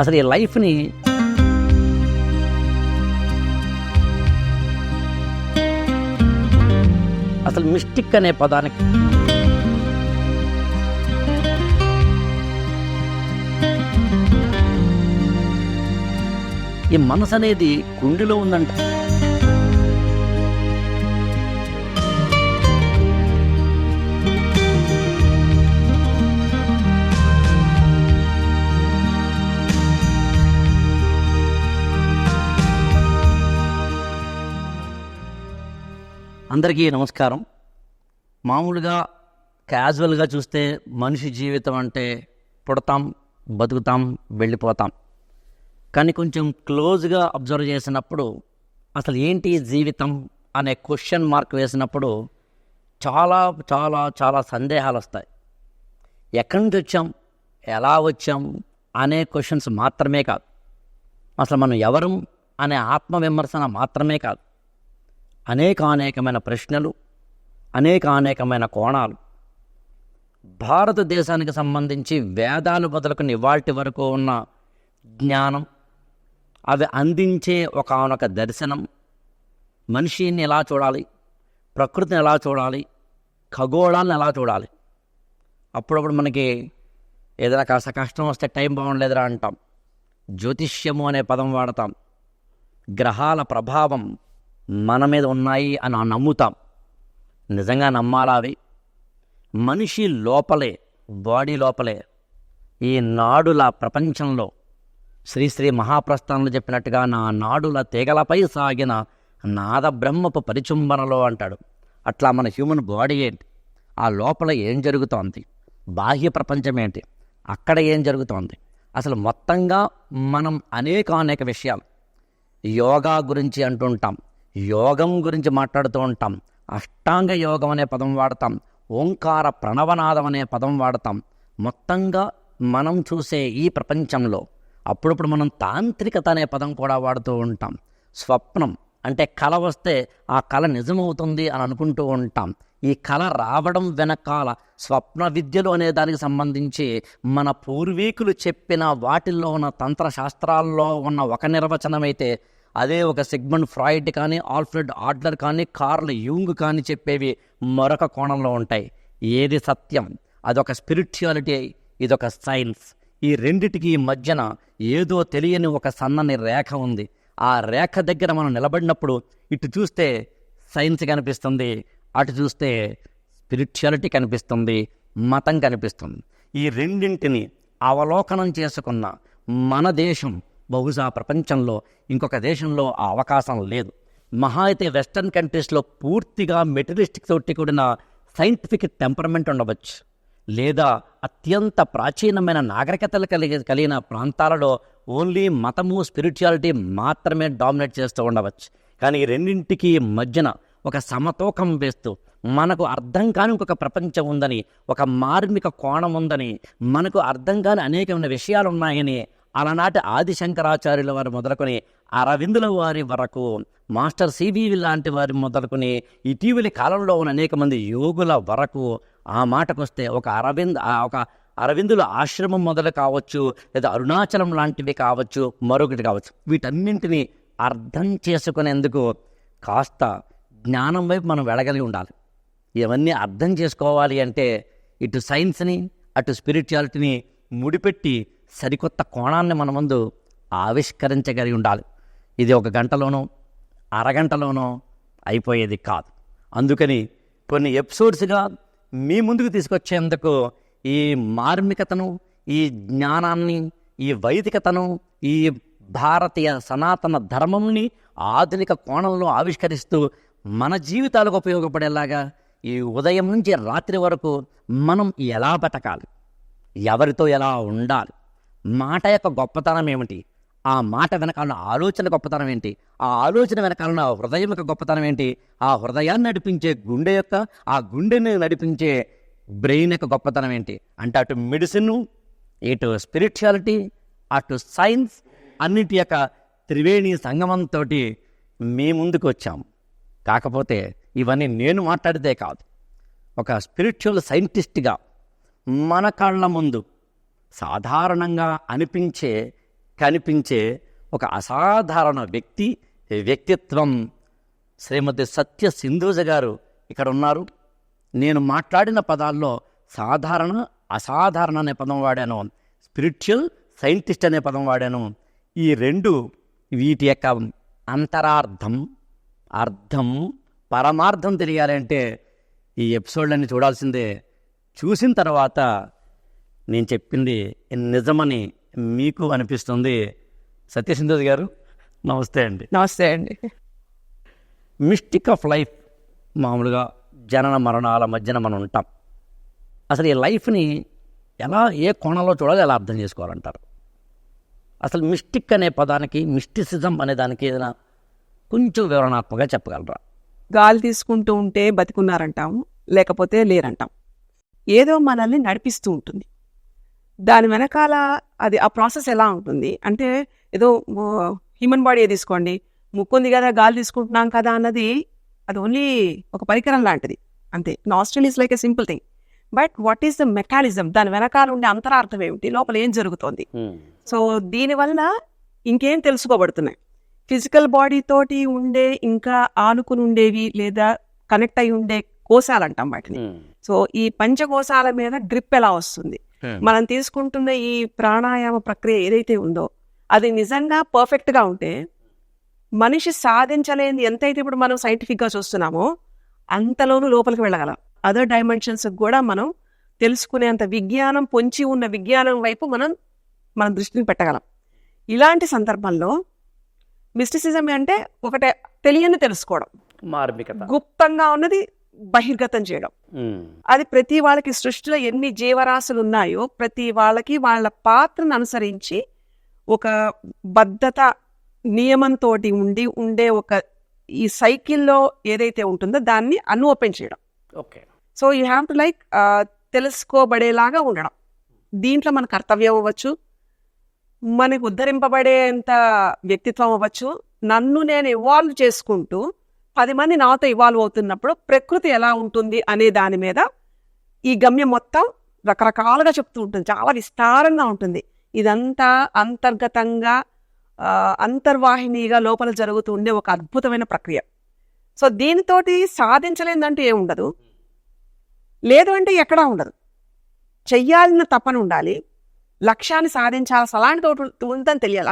అసలు ఈ లైఫ్ని అసలు మిస్టిక్ అనే పదానికి ఈ మనసు అనేది గుండెలో ఉందంట. అందరికీ నమస్కారం. మామూలుగా క్యాజువల్గా చూస్తే మనిషి జీవితం అంటే పుడతాం, బతుకుతాం, వెళ్ళిపోతాం. కానీ కొంచెం క్లోజ్గా అబ్జర్వ్ చేసినప్పుడు అసలు ఏంటి జీవితం అనే క్వశ్చన్ మార్క్ వేసినప్పుడు చాలా చాలా చాలా సందేహాలు వస్తాయి. ఎక్కడి నుంచి వచ్చాం, ఎలా వచ్చాం అనే క్వశ్చన్స్ మాత్రమే కాదు, అసలు మనం ఎవరం అనే ఆత్మవిమర్శన మాత్రమే కాదు, అనేకమైన ప్రశ్నలు, అనేకమైన కోణాలు. భారతదేశానికి సంబంధించి వేదాలు మొదలుకొని ఇవాల్టి వరకు ఉన్న జ్ఞానం, అవి అందించే ఒకానొక దర్శనం, మనిషిని ఎలా చూడాలి, ప్రకృతిని ఎలా చూడాలి, ఖగోళాలను ఎలా చూడాలి. అప్పుడప్పుడు మనకి ఏదైనా కాస్త కష్టం వస్తే టైం బాగుండలేదురా అంటాం, జ్యోతిష్యము అనే పదం వాడతాం, గ్రహాల ప్రభావం మన మీద ఉన్నాయి అని నమ్ముతాం. నిజంగా నమ్మాలా అవి? మనిషి లోపలే, బాడీ లోపలే ఈ నాడుల ప్రపంచంలో శ్రీ మహాప్రస్థానంలో చెప్పినట్టుగా నా నాడుల తీగలపై సాగిన నాద బ్రహ్మపు పరిచుంబనలో అంటాడు. అట్లా మన హ్యూమన్ బాడీ ఏంటి, ఆ లోపల ఏం జరుగుతోంది, బాహ్య ప్రపంచం ఏంటి, అక్కడ ఏం జరుగుతోంది, అసలు మొత్తంగా మనం అనేక విషయాలు యోగా గురించి అంటుంటాం, యోగం గురించి మాట్లాడుతూ ఉంటాం, అష్టాంగ యోగం అనే పదం వాడతాం, ఓంకార ప్రణవనాదం అనే పదం వాడతాం. మొత్తంగా మనం చూసే ఈ ప్రపంచంలో అప్పుడప్పుడు మనం తాంత్రికత అనే పదం కూడా వాడుతూ ఉంటాం. స్వప్నం అంటే కళ వస్తే ఆ కళ నిజమవుతుంది అని అనుకుంటూ ఉంటాం. ఈ కళ రావడం వెనకాల స్వప్న విద్యలు అనే దానికి సంబంధించి మన పూర్వీకులు చెప్పిన వాటిల్లో ఉన్న తంత్రశాస్త్రాల్లో ఉన్న ఒక నిర్వచనమైతే అదే ఒక సిగ్మండ్ ఫ్రాయిడ్ కానీ, ఆల్ఫ్రెడ్ ఆడ్లర్ కానీ, కార్ల్ యూంగ్ కానీ చెప్పేవి మరొక కోణంలో ఉంటాయి. ఏది సత్యం? అదొక స్పిరిచువాలిటీ, ఇదొక సైన్స్. ఈ రెండిటికి మధ్యన ఏదో తెలియని ఒక సన్నని రేఖ ఉంది. ఆ రేఖ దగ్గర మనం నిలబడినప్పుడు ఇటు చూస్తే సైన్స్ కనిపిస్తుంది, అటు చూస్తే స్పిరిచువాలిటీ కనిపిస్తుంది, మతం కనిపిస్తుంది. ఈ రెండింటిని అవలోకనం చేసుకున్న మన దేశం బహుశా ప్రపంచంలో ఇంకొక దేశంలో ఆ అవకాశం లేదు. మహా అయితే వెస్టర్న్ కంట్రీస్లో పూర్తిగా మెటీరియలిస్టిక్ తోటి కూడిన సైంటిఫిక్ టెంపర్మెంట్ ఉండవచ్చు, లేదా అత్యంత ప్రాచీనమైన నాగరికతలు కలిగిన ప్రాంతాలలో ఓన్లీ మతము, స్పిరిచువాలిటీ మాత్రమే డామినేట్ చేస్తూ ఉండవచ్చు. కానీ ఈ రెండింటికి మధ్యన ఒక సమతూకం వేస్తూ మనకు అర్థం కాని ఇంకొక ప్రపంచం ఉందని, ఒక మార్మిక కోణం ఉందని, మనకు అర్థం కాని అనేకమైన విషయాలు ఉన్నాయని అలనాటి ఆదిశంకరాచార్యుల వారు మొదలుకొని అరవిందుల వారి వరకు, మాస్టర్ సివివి లాంటి వారి మొదలుకొని ఇటీవలి కాలంలో ఉన్న అనేక మంది యోగుల వరకు ఆ మాటకొస్తే ఒక అరవిందుల ఆశ్రమం మొదలు కావచ్చు, లేదా అరుణాచలం లాంటివి కావచ్చు, మరొకటి కావచ్చు. వీటన్నింటినీ అర్థం చేసుకునేందుకు కాస్త జ్ఞానం వైపు మనం వెళ్ళగలిగి ఉండాలి. ఇవన్నీ అర్థం చేసుకోవాలి అంటే ఇటు సైన్స్ని, అటు స్పిరిచువాలిటీని ముడిపెట్టి సరికొత్త కోణాన్ని మన ముందు ఆవిష్కరించగలిగి ఉండాలి. ఇది ఒక గంటలోనో అరగంటలోనో అయిపోయేది కాదు. అందుకని కొన్ని ఎపిసోడ్స్గా మీ ముందుకు తీసుకొచ్చేందుకు ఈ మార్మికతను, ఈ జ్ఞానాన్ని, ఈ వైదికతను, ఈ భారతీయ సనాతన ధర్మంని ఆధునిక కోణంలో ఆవిష్కరిస్తూ మన జీవితాలకు ఉపయోగపడేలాగా ఈ ఉదయం నుంచి రాత్రి వరకు మనం ఎలా బతకాలి, ఎవరితో ఎలా ఉండాలి, మాట యొక్క గొప్పతనం ఏమిటి, ఆ మాట వెనకాలన్న ఆలోచన గొప్పతనం ఏంటి, ఆ ఆలోచన వెనకాలన్న హృదయం యొక్క గొప్పతనం ఏంటి, ఆ హృదయాన్ని నడిపించే గుండె యొక్క, ఆ గుండెని నడిపించే బ్రెయిన్ యొక్క గొప్పతనం ఏంటి అంటే అటు మెడిసిన్, ఇటు స్పిరిచువాలిటీ, అటు సైన్స్ అన్నిటి యొక్క త్రివేణి సంగమంతో మీ ముందుకు వచ్చాం. కాకపోతే ఇవన్నీ నేను మాట్లాడితే కాదు, ఒక స్పిరిచువల్ సైంటిస్ట్గా మన కళ్ళ ముందు సాధారణంగా అనిపించే కనిపించే ఒక అసాధారణ వ్యక్తిత్వం శ్రీమతి సత్య సింధూజ గారు ఇక్కడ ఉన్నారు. నేను మాట్లాడిన పదాల్లో సాధారణ, అసాధారణ అనే పదం వాడాను, స్పిరిచువల్, సైంటిస్ట్ అనే పదం వాడాను. ఈ రెండు వీటి యొక్క అంతరార్థం, అర్థం, పరమార్థం తెలియాలంటే ఈ ఎపిసోడ్లన్నీ చూడాల్సిందే. చూసిన తర్వాత నేను చెప్పింది నిజమని మీకు అనిపిస్తుంది. సత్యసింధూజ గారు నమస్తే అండి. నమస్తే అండి. మిస్టిక్ ఆఫ్ లైఫ్, మామూలుగా జనన మరణాల మధ్యన మనం ఉంటాం. అసలు ఈ లైఫ్ని ఎలా, ఏ కోణంలో చూడాలి, ఎలా అర్థం చేసుకోవాలంటారు? అసలు మిస్టిక్ అనే పదానికి, మిస్టిసిజం అనే దానికి ఏదైనా కొంచెం వివరణాత్మకంగా చెప్పగలరా? గాలి తీసుకుంటూ ఉంటే బతికున్నారంటాం, లేకపోతే లేరంటాం. ఏదో మనల్ని నడిపిస్తూ ఉంటుంది. దాని వెనకాల అది ఆ ప్రాసెస్ ఎలా ఉంటుంది అంటే, ఏదో హ్యూమన్ బాడీ తీసుకోండి, ముక్కుంది కదా, గాలి తీసుకుంటున్నాం కదా అన్నది అది ఓన్లీ ఒక పరికరం లాంటిది అంతే. Nostril is like a simple thing, but what is the mechanism, దాని వెనకాల ఉండే అంతరార్థం ఏమిటి, లోపల ఏం జరుగుతోంది. సో దీనివల్ల ఇంకేం తెలుసుకోబడుతున్నాయి. ఫిజికల్ బాడీ తోటి ఉండే ఇంకా ఆనుకుని ఉండేవి లేదా కనెక్ట్ అయి ఉండే కోశాలు అంటాం వాటిని. సో ఈ పంచకోశాల మీద గ్రిప్ ఎలా వస్తుంది, మనం తీసుకుంటున్న ఈ ప్రాణాయామ ప్రక్రియ ఏదైతే ఉందో అది నిజంగా పర్ఫెక్ట్గా ఉంటే మనిషి సాధించలేని ఎంతైతే ఇప్పుడు మనం సైంటిఫిక్గా చూస్తున్నామో అంతలోనూ లోపలికి వెళ్ళగలం. అదర్ డైమెన్షన్స్ కూడా మనం తెలుసుకునేంత విజ్ఞానం, పొంచి ఉన్న విజ్ఞానం వైపు మన దృష్టిని పెట్టగలం. ఇలాంటి సందర్భంలో మిస్టిసిజం అంటే ఒకటే తెలియని తెలుసుకోవడం, మార్మికత, గుప్తంగా ఉన్నది బహిర్గతం చేయడం. అది ప్రతి వాళ్ళకి, సృష్టిలో ఎన్ని జీవరాశులు ఉన్నాయో ప్రతి వాళ్ళకి వాళ్ళ పాత్రను అనుసరించి ఒక బద్ధత, నియమంతో ఉండే ఒక ఈ సైకిల్లో ఏదైతే ఉంటుందో దాన్ని ఓపెన్ చేయడం. Okay. So you have to like తెలుసుకోబడేలాగా ఉండడం. దీంట్లో మన కర్తవ్యం అవ్వచ్చు, మనకు ఉద్ధరింపబడేంత వ్యక్తిత్వం అవ్వచ్చు. నన్ను నేను ఇవాల్వ్ చేసుకుంటూ 10 మంది నాతో ఇవాల్వ్ అవుతున్నప్పుడు ప్రకృతి ఎలా ఉంటుంది అనే దాని మీద ఈ గమ్యం మొత్తం రకరకాలుగా చెప్తూ ఉంటుంది, చాలా విస్తారంగా ఉంటుంది. ఇదంతా అంతర్గతంగా అంతర్వాహినిగా లోపల జరుగుతూ ఉండే ఒక అద్భుతమైన ప్రక్రియ. సో దీనితోటి సాధించలేదంటూ ఏముండదు, లేదు అంటే ఎక్కడా ఉండదు. చెయ్యాలన్న తపన ఉండాలి, లక్ష్యాన్ని సాధించాల్సి అలాంటి ఉందని తెలియాలి.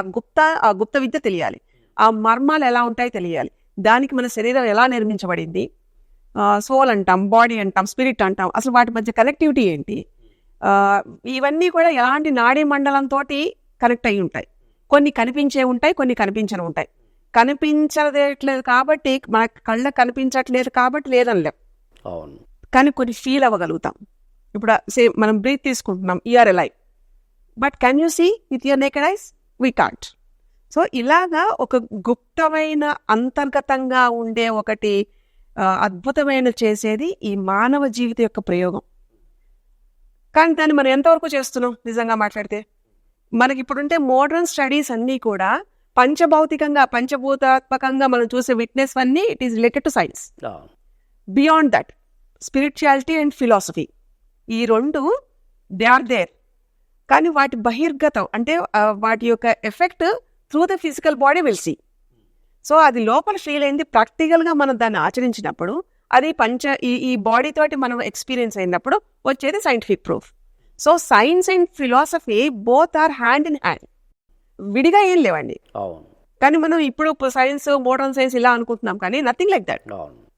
ఆ గుప్త విద్య తెలియాలి, ఆ మర్మాలు ఎలా ఉంటాయో తెలియాలి, దానికి మన శరీరం ఎలా నిర్మించబడింది, సోల్ అంటాం, బాడీ అంటాం, స్పిరిట్ అంటాం, అసలు వాటి మధ్య కనెక్టివిటీ ఏంటి, ఇవన్నీ కూడా ఎలాంటి నాడీ మండలంతో కనెక్ట్ అయి ఉంటాయి. కొన్ని కనిపించే ఉంటాయి, కొన్ని కనిపించని ఉంటాయి. కనిపించట్లేదు కాబట్టి, మన కళ్ళ కనిపించట్లేదు కాబట్టి లేదనిలేం, కానీ కొన్ని ఫీల్ అవ్వగలుగుతాం. ఇప్పుడు మనం బ్రీత్ తీసుకుంటున్నాం, you're alive, but can you see with your naked eyes? We can't. So ఇలాగా ఒక గుప్తమైన అంతర్గతంగా ఉండే ఒకటి అద్భుతమైన చేసేది ఈ మానవ జీవితం యొక్క ప్రయోగం. కానీ దాన్ని మనం ఎంతవరకు చేస్తున్నాం నిజంగా మాట్లాడితే? మనకి ఇప్పుడుంటే మోడర్న్ స్టడీస్ అన్నీ కూడా పంచభౌతికంగా, పంచభూతాత్మకంగా మనం చూసే విట్నెస్ అన్నీ it is related to science. Beyond that spirituality and philosophy, ఈ రెండు దే ఆర్ దేర్. కానీ వాటి బహిర్గతం అంటే వాటి యొక్క effect through the physical body will see. So అది లోపల ఫీల్ అయింది, ప్రాక్టికల్గా మనం దాన్ని ఆచరించినప్పుడు అది ఈ బాడీ తోటి మనం ఎక్స్పీరియన్స్ అయినప్పుడు వచ్చేది scientific proof. So science and philosophy both are hand in hand, విడిగా ఏం లేవండి. కానీ మనం ఇప్పుడు సైన్స్, మోడర్న్ సైన్స్ ఇలా అనుకుంటున్నాం, కానీ నథింగ్ లైక్ దట్.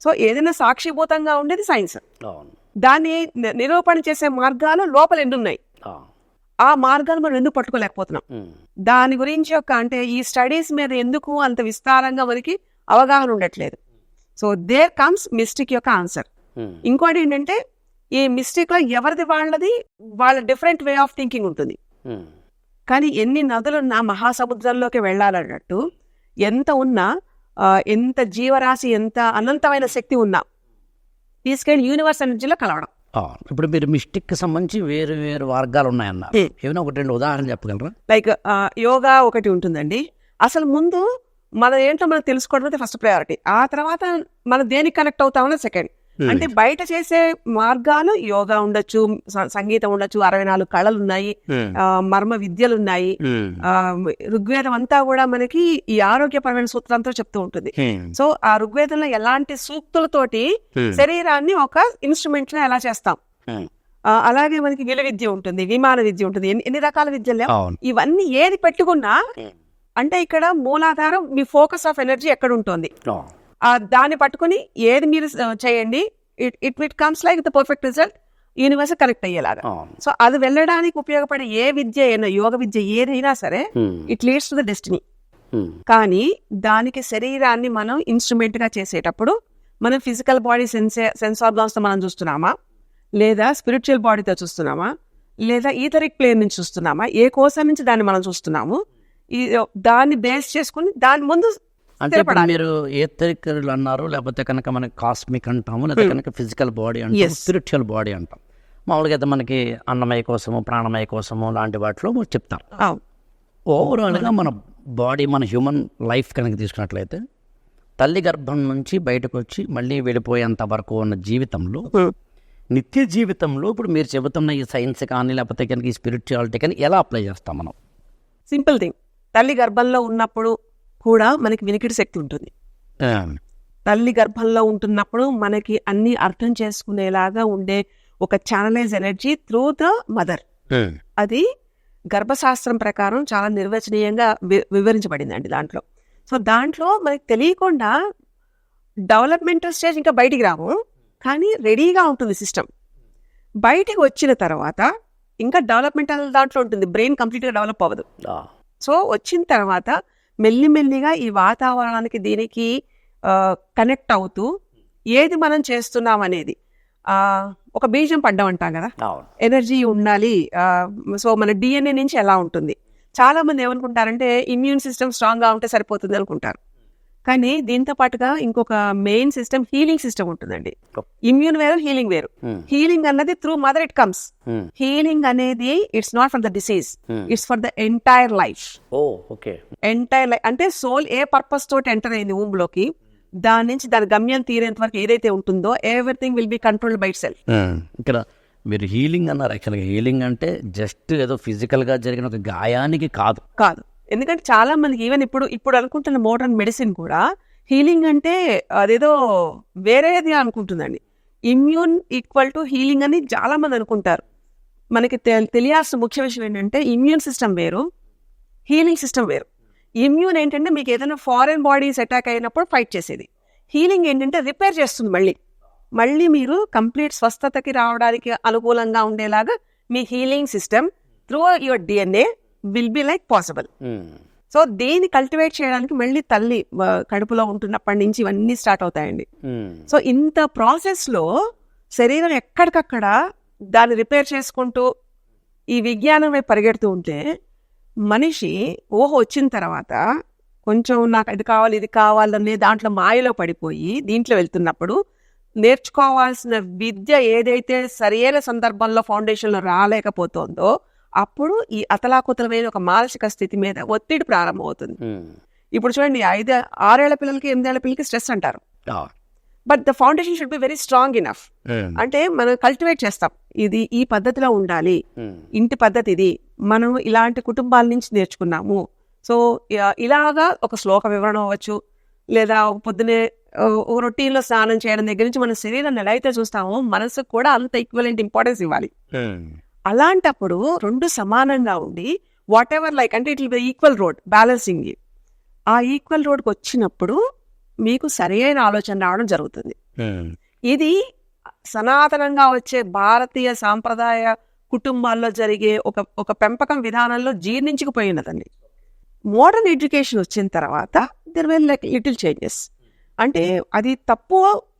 సో ఏదైనా సాక్షిభూతంగా ఉండేది సైన్స్, దాన్ని నిరూపణ చేసే మార్గాలు లోపల ఎన్నున్నాయి, ఆ మార్గాలు మనం ఎందుకు పట్టుకోలేకపోతున్నాం? దాని గురించి అంటే ఈ స్టడీస్ మీద ఎందుకు అంత విస్తారంగా మనకి అవగాహన ఉండట్లేదు. సో దేర్ కమ్స్ మిస్టిక్ యొక్క ఆన్సర్. ఇంకోటి ఏంటంటే, ఈ మిస్టిక్ లో ఎవరిది వాళ్ళ డిఫరెంట్ వే ఆఫ్ థింకింగ్ ఉంటుంది. కానీ ఎన్ని నదులున్నా మహాసముద్రంలోకి వెళ్ళాలన్నట్టు ఎంత ఉన్నా, ఎంత జీవరాశి, ఎంత అనంతమైన శక్తి ఉన్నా తీసుకెళ్ళి యూనివర్స్ ఎనర్జీలో కలవడం. ఇప్పుడు మీరు మిస్టిక్ సంబంధించి వేరు వేరు మార్గాలు ఉన్నాయన్న, ఏమైనా 1-2 ఉదాహరణ చెప్పగలరా? లైక్ యోగా ఒకటి ఉంటుందండి. అసలు ముందు మన ఏంటో మనం తెలుసుకోవడం ఫస్ట్ ప్రయారిటీ, ఆ తర్వాత మనం దేనికి కనెక్ట్ అవుతామన్నది సెకండ్. అంటే బయట చేసే మార్గాలు యోగా ఉండొచ్చు, సంగీతం ఉండొచ్చు, 64 కళలు ఉన్నాయి, మర్మ విద్యలు ఉన్నాయి. ఋగ్వేదం అంతా కూడా మనకి ఈ ఆరోగ్యపరమైన సూత్రంతో చెప్తూ ఉంటుంది. సో ఆ ఋగ్వేదంలో ఎలాంటి సూక్తులతోటి శరీరాన్ని ఒక ఇన్స్ట్రుమెంట్ లా ఎలా చేస్తాం, అలాగే మనకి విల విద్య ఉంటుంది, విమాన విద్య ఉంటుంది, ఎన్ని రకాల విద్యలు. ఇవన్నీ ఏది పెట్టుకున్నా అంటే ఇక్కడ మూలాధారం మీ ఫోకస్ ఆఫ్ ఎనర్జీ ఎక్కడ ఉంటుంది, దాన్ని పట్టుకుని ఏది మీరు చేయండి, it comes like the perfect result, universe connect అయ్యేలాగా. సో అది వెళ్ళడానికి ఉపయోగపడే ఏ విద్య అయినా, యోగ విద్య ఏదైనా సరే, it leads to the destiny. కానీ దానికి శరీరాన్ని మనం ఇన్స్ట్రుమెంట్ గా చేసేటప్పుడు మనం ఫిజికల్ బాడీ సెన్స్ ఆర్గాన్స్ తో మనం చూస్తున్నామా, లేదా స్పిరిచువల్ బాడీతో చూస్తున్నామా, లేదా ఈథరిక్ ప్లేన్ నుంచి చూస్తున్నామా, ఏ కోశం నుంచి దాన్ని మనం చూస్తున్నాము, దాన్ని బేస్ చేసుకుని దాని ముందు అంటే ఇప్పుడు మీరు ఏథరికల్ అన్నారు, లేకపోతే కనుక మనకి కాస్మిక్ అంటాము, లేదా కనుక ఫిజికల్ బాడీ అంటాం, స్పిరిచువల్ బాడీ అంటాం. మామూలుగా అయితే మనకి అన్నమయ కోసము, ప్రాణమయ కోసము లాంటి వాటిలో చెప్తాం. ఓవరాల్గా మన బాడీ, మన హ్యూమన్ లైఫ్ కనుక తీసుకున్నట్లయితే తల్లి గర్భం నుంచి బయటకు వచ్చి మళ్ళీ వెళ్ళిపోయేంత వరకు ఉన్న జీవితంలో, నిత్య జీవితంలో ఇప్పుడు మీరు చెబుతున్న ఈ సైన్స్ కానీ లేకపోతే కనుక ఈ స్పిరిచువాలిటీ కానీ ఎలా అప్లై చేస్తాం మనం? సింపుల్ థింగ్, తల్లి గర్భంలో ఉన్నప్పుడు కూడా మనకి వినికిడి శక్తి ఉంటుంది. తల్లి గర్భంలో ఉంటున్నప్పుడు మనకి అన్ని అర్థం చేసుకునేలాగా ఉండే ఒక channelize energy through the mother. అది గర్భశాస్త్రం ప్రకారం చాలా నిర్వచనీయంగా వివరించబడిందండి దాంట్లో. సో దాంట్లో మనకి తెలియకుండా డెవలప్మెంటల్ స్టేజ్ ఇంకా బయటికి రాము, కానీ రెడీగా ఉంటుంది సిస్టమ్. బయటికి వచ్చిన తర్వాత ఇంకా డెవలప్మెంటల్ దాంట్లో ఉంటుంది, బ్రెయిన్ కంప్లీట్గా డెవలప్ అవ్వదు. సో వచ్చిన తర్వాత మెల్లిమెల్లిగా ఈ వాతావరణానికి దీనికి కనెక్ట్ అవుతూ ఏది మనం చేస్తున్నాం అనేది, ఒక బీజం పడ్డం అంటాం కదా, ఎనర్జీ ఉండాలి. సో మన డిఎన్ఏ నుంచి ఎలా ఉంటుంది, చాలా మంది ఏమనుకుంటారంటే ఇమ్యూన్ సిస్టమ్ స్ట్రాంగ్ గా ఉంటే సరిపోతుంది అనుకుంటారు. కానీ దీంతో పాటుగా ఇంకొక మెయిన్ సిస్టమ్ హీలింగ్ సిస్టమ్ ఉంటుందండి. ఇమ్యూన్ వేరు, హీలింగ్ వేరు. హీలింగ్ అన్నది through mother it comes. Healing అనేది it's not for the disease, it's for the entire life. Entire life అంటే సోల్ ఏ పర్పస్ తోటి ఎంటర్ అయింది womb లోకి, దాని నుంచి దాని గమ్యం తీరేంత వరకు ఏదైతే ఉంటుందో everything will be controlled by it self. ఇక్కడ మీరు హీలింగ్ అన్నారు. యాక్చువల్గా హీలింగ్ అంటే జస్ట్ ఏదో ఫిజికల్ గా జరిగిన ఒక గాయానికి కాదు. ఎందుకంటే చాలా మందికి ఈవెన్ ఇప్పుడు అనుకుంటున్న మోడర్న్ మెడిసిన్ కూడా హీలింగ్ అంటే అదేదో వేరేది అనుకుంటుందండి. ఇమ్యూన్ ఈక్వల్ టు హీలింగ్ అని చాలా మంది అనుకుంటారు. మనకి తెలియాల్సిన ముఖ్య విషయం ఏంటంటే ఇమ్యూన్ సిస్టమ్ వేరు, హీలింగ్ సిస్టమ్ వేరు. ఇమ్యూన్ ఏంటంటే మీకు ఏదైనా ఫారెన్ బాడీస్ అటాక్ అయినప్పుడు ఫైట్ చేసేది. హీలింగ్ ఏంటంటే రిపేర్ చేస్తుంది, మళ్ళీ మీరు కంప్లీట్ స్వస్థతకి రావడానికి అనుకూలంగా ఉండేలాగా మీ healing system through your DNA will be like possible. So దీన్ని కల్టివేట్ చేయడానికి మళ్ళీ తల్లి కడుపులో ఉంటున్నప్పటి నుంచి ఇవన్నీ స్టార్ట్ అవుతాయండి. సో ఇంత ప్రాసెస్ లో శరీరం ఎక్కడికక్కడ దాన్ని రిపేర్ చేసుకుంటూ ఈ విజ్ఞానం వైపు పరిగెడుతూ ఉంటే మనిషి వచ్చిన తర్వాత కొంచెం నాకు ఇది కావాలి ఇది కావాలనే దాంట్లో మాయలో పడిపోయి దీంట్లో వెళ్తున్నప్పుడు నేర్చుకోవాల్సిన విద్య ఏదైతే సరైన సందర్భంలో ఫౌండేషన్లో రాలేకపోతుందో అప్పుడు ఈ అతలాకుతలమైన ఒక మానసిక స్థితి మీద ఒత్తిడి ప్రారంభమవుతుంది. ఇప్పుడు చూడండి 6 ఏళ్ల పిల్లలకి 8 ఏళ్ల పిల్లలకి స్ట్రెస్ అంటారు, but the foundation should be very strong enough. అంటే మనం కల్టివేట్ చేస్తాం, ఇది ఈ పద్ధతిలో ఉండాలి, ఇంటి పద్ధతి ఇది, మనం ఇలాంటి కుటుంబాల నుంచి నేర్చుకున్నాము. సో ఇలాగా ఒక శ్లోక వివరణ అవ్వచ్చు, లేదా పొద్దునే రొటీన్లో స్నానం చేయడం దగ్గర నుంచి మన శరీరాన్ని ఎలా అయితే చూస్తామో మనసుకు కూడా అంత ఈక్వలెంట్ ఇంపార్టెన్స్ ఇవ్వాలి. అలాంటప్పుడు రెండు సమానంగా ఉండి వాట్ ఎవర్ లైక్ అంటే it will be equal road balancing. ఆ ఈక్వల్ రోడ్కి వచ్చినప్పుడు మీకు సరైన ఆలోచన రావడం జరుగుతుంది. ఇది సనాతనంగా వచ్చే భారతీయ సాంప్రదాయ కుటుంబాల్లో జరిగే ఒక పెంపకం విధానంలో జీర్ణించుకుపోయినదండి. మోడర్న్ ఎడ్యుకేషన్ వచ్చిన తర్వాత there will like little changes. అంటే అది తప్పు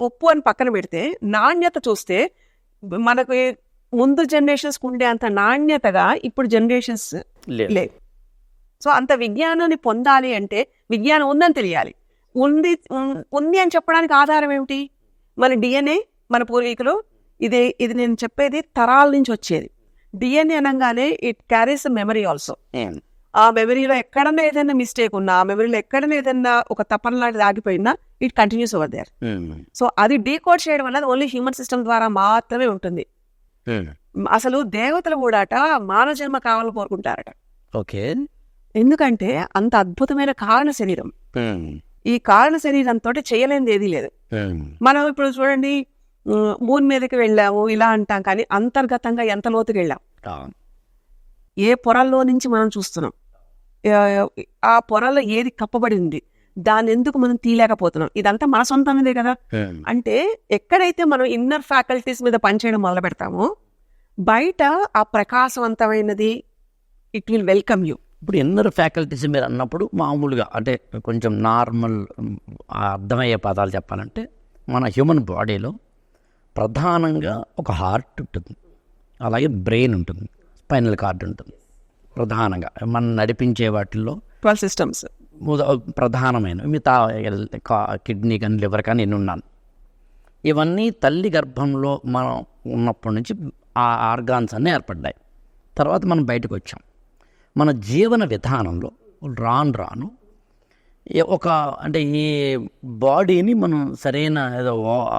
ఒప్పు అని పక్కన పెడితే నాణ్యత చూస్తే మనకు ముందు జనరేషన్స్ ఉండే అంత నాణ్యతగా ఇప్పుడు జనరేషన్స్ లేవు. సో అంత విజ్ఞానాన్ని పొందాలి అంటే విజ్ఞానం ఉందని తెలియాలి. ఉంది అని చెప్పడానికి ఆధారం ఏమిటి? మన డిఎన్ఏ, మన పూర్వీకులు. ఇది నేను చెప్పేది తరాల నుంచి వచ్చేది. డిఎన్ఏ అనగానే ఇట్ క్యారీస్ మెమరీ ఆల్సో. ఆ మెమరీలో ఎక్కడన్నా ఏదైనా మిస్టేక్ ఉన్నా, ఆ మెమరీలో ఎక్కడన్నా ఏదైనా ఒక తపన లాంటిది ఆగిపోయినా it continues over there. So అది డీకోడ్ చేయడం వల్ల ఓన్లీ హ్యూమన్ సిస్టమ్ ద్వారా మాత్రమే ఉంటుంది. అసలు దేవతలు కూడా మానవ జన్మ కావాలని కోరుకుంటారట. ఓకే. ఎందుకంటే అంత అద్భుతమైన కారణ శరీరం. ఈ కారణ శరీరంతో చేయలేనిది ఏదీ లేదు. మనం ఇప్పుడు చూడండి, మూన్ మీదకి వెళ్ళాము ఇలా అంటాం, కానీ అంతర్గతంగా ఎంత లోతుకి వెళ్ళాం, ఏ పొరల్లో నుంచి మనం చూస్తున్నాం, ఆ పొరలో ఏది కప్పబడింది, దాన్ని ఎందుకు మనం తీయలేకపోతున్నాం, ఇదంతా మన సొంతమైనదే కదా. అంటే ఎక్కడైతే మనం ఇన్నర్ ఫ్యాకల్టీస్ మీద పనిచేయడం మొదలు పెడతామో బయట ఆ ప్రకాశవంతమైనది ఇట్ విల్ వెల్కమ్ యూ. ఇప్పుడు ఇన్నర్ ఫ్యాకల్టీస్ మీరు అన్నప్పుడు మామూలుగా అంటే కొంచెం నార్మల్ అర్థమయ్యే పదాలు చెప్పాలంటే మన హ్యూమన్ బాడీలో ప్రధానంగా ఒక హార్ట్ ఉంటుంది, అలాగే బ్రెయిన్ ఉంటుంది, స్పైనల్ కార్డ్ ఉంటుంది. ప్రధానంగా మనం నడిపించే వాటిల్లో 12 సిస్టమ్స్ ప్రధానమైన మిగతా కిడ్నీ కానీ లివర్ కానీ ఎన్ని ఉన్నాను. ఇవన్నీ తల్లి గర్భంలో మనం ఉన్నప్పటి నుంచి ఆ ఆర్గాన్స్ అన్నీ ఏర్పడ్డాయి. తర్వాత మనం బయటకు వచ్చాం. మన జీవన విధానంలో రాను ఒక అంటే ఈ బాడీని మనం సరైన ఏదో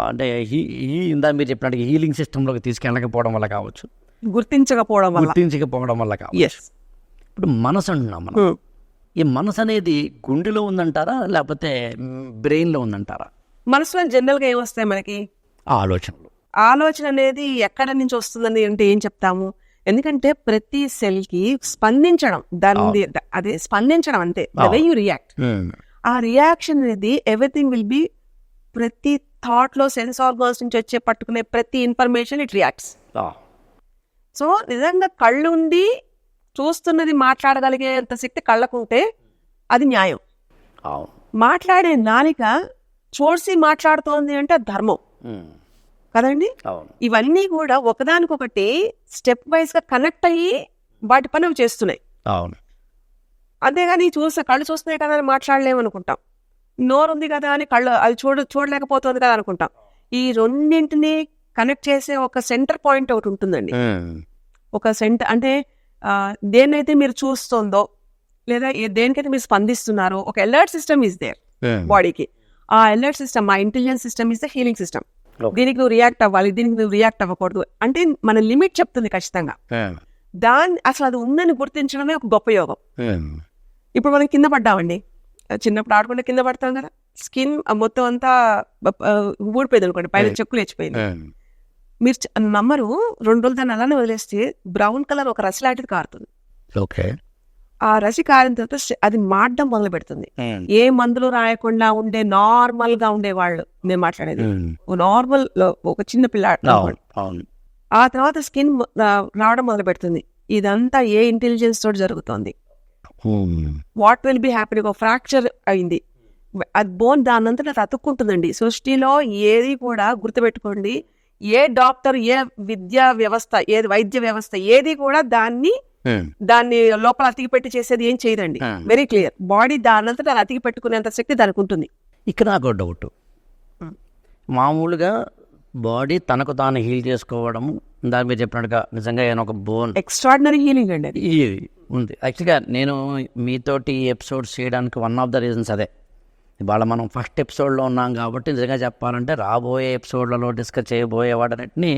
అంటే ఇందా మీరు చెప్పినట్టు హీలింగ్ సిస్టంలోకి తీసుకెళ్ళకపోవడం వల్ల కావచ్చు, గుర్తించకపోవడం వల్ల కావచ్చు. ఇప్పుడు మనసు అంటున్నాం మనం. ఈ మనసు అనేది గుండెలో ఉందంటారా లేకపోతే బ్రెయిన్లో ఉందంటారా? మనసులో జనరల్గా ఏమొస్తాయి మనకి ఆలోచన అనేది ఎక్కడ నుంచి వస్తుందని అంటే ఏం చెప్తాము? ఎందుకంటే ప్రతి సెల్ కి స్పందించడం, దాని అదే స్పందించడం అంతే. వే యూ రియాక్ట్, ఆ రియాక్షన్ అనేది ఎవ్రీథింగ్ విల్ బి, ప్రతి థాట్ లో సెన్స్ ఆర్గాన్స్ నుంచి వచ్చే పట్టుకునే ప్రతి ఇన్ఫర్మేషన్ ఇట్ రియాక్ట్స్. సో నిజంగా కళ్ళుండి చూస్తున్నది మాట్లాడగలిగేంత శక్తి కళ్ళకుంటే అది న్యాయం. మాట్లాడే నాలిక చూసి మాట్లాడుతోంది అంటే ధర్మం కదండి. ఇవన్నీ కూడా ఒకదానికొకటి స్టెప్ వైజ్ గా కనెక్ట్ అయ్యి వాటి పని అవి చేస్తున్నాయి. అంతేగాని కళ్ళు చూస్తున్నాయి కదా అని మాట్లాడలేమనుకుంటాం, నోరు ఉంది కదా అని కళ్ళు అది చూడలేకపోతుంది కదా అనుకుంటాం. ఈ రెండింటిని కనెక్ట్ చేసే ఒక సెంటర్ పాయింట్ ఒకటి ఉంటుందండి. ఒక సెంటర్ అంటే దేన్నైతే మీరు చూస్తుందో లేదా దేనికైతే మీరు స్పందిస్తున్నారో ఒక అలర్ట్ సిస్టమ్ ఈజ్ దేర్ బాడీకి. ఆ అలర్ట్ సిస్టమ్, ఆ intelligence system is the healing system. దీనికి నువ్వు రియాక్ట్ అవ్వాలి, దీనికి నువ్వు రియాక్ట్ అవ్వకూడదు అంటే మన లిమిట్ చెప్తుంది ఖచ్చితంగా. అసలు అది ఉందని గుర్తించడమే ఒక గొప్ప యోగం. ఇప్పుడు మనం కింద పడ్డామండి, చిన్నప్పుడు ఆడుకుంటే కింద పడతాం కదా, స్కిన్ మొత్తం అంతా ఊడిపోయింది అనుకోండి, పైన చెక్కులు లేచిపోయింది. మీరు నమ్మరు, 2 రోజులు దాన్ని అలానే వదిలేస్తే బ్రౌన్ కలర్ ఒక రసి లాంటిది కారుతుంది. ఆ రసి కారిన తర్వాత అది మాడడం మొదలు పెడుతుంది. ఏ మందులు రాయకుండా ఉండే నార్మల్ గా ఉండే వాళ్ళు నేను మాట్లాడేది, నార్మల్ ఒక చిన్న పిల్లాడు. ఆ తర్వాత స్కిన్ రావడం మొదలు పెడుతుంది. ఇదంతా ఏ ఇంటెలిజెన్స్ తోటి జరుగుతుంది. వాట్ విల్ బి హ్యాపీనింగ్, ఒక ఫ్రాక్చర్ అయింది, అది బోన్ దానంతటా అది అతుక్కుంటుందండి. సృష్టిలో ఏది కూడా గుర్తుపెట్టుకోండి, ఏ డాక్టర్, ఏ విద్యా వ్యవస్థ, ఏ వైద్య వ్యవస్థ ఏది కూడా దాన్ని లోపల అతికి పెట్టి చేసేది ఏం చేయదండి. Very clear. బాడీ దానంతటా అది అతికి పెట్టుకునేంత శక్తి దానికి ఉంటుంది. ఇక్కడ నాకు డౌట్, మామూలుగా బాడీ తనకు తాను హీల్ చేసుకోవడము, దాని మీద చెప్పినట్టుగా నిజంగా ఏమైనా ఒక బోన్ ఎక్స్ట్రాడినరీ హీలింగ్ అండి అది ఉంది. యాక్చువల్గా నేను మీతోటి ఎపిసోడ్స్ చేయడానికి వన్ ఆఫ్ ద రీజన్స్ అదే. ఇవాళ మనం ఫస్ట్ ఎపిసోడ్లో ఉన్నాం కాబట్టి నిజంగా చెప్పాలంటే రాబోయే ఎపిసోడ్లలో డిస్కస్ చేయబోయే వాటన్నిటిని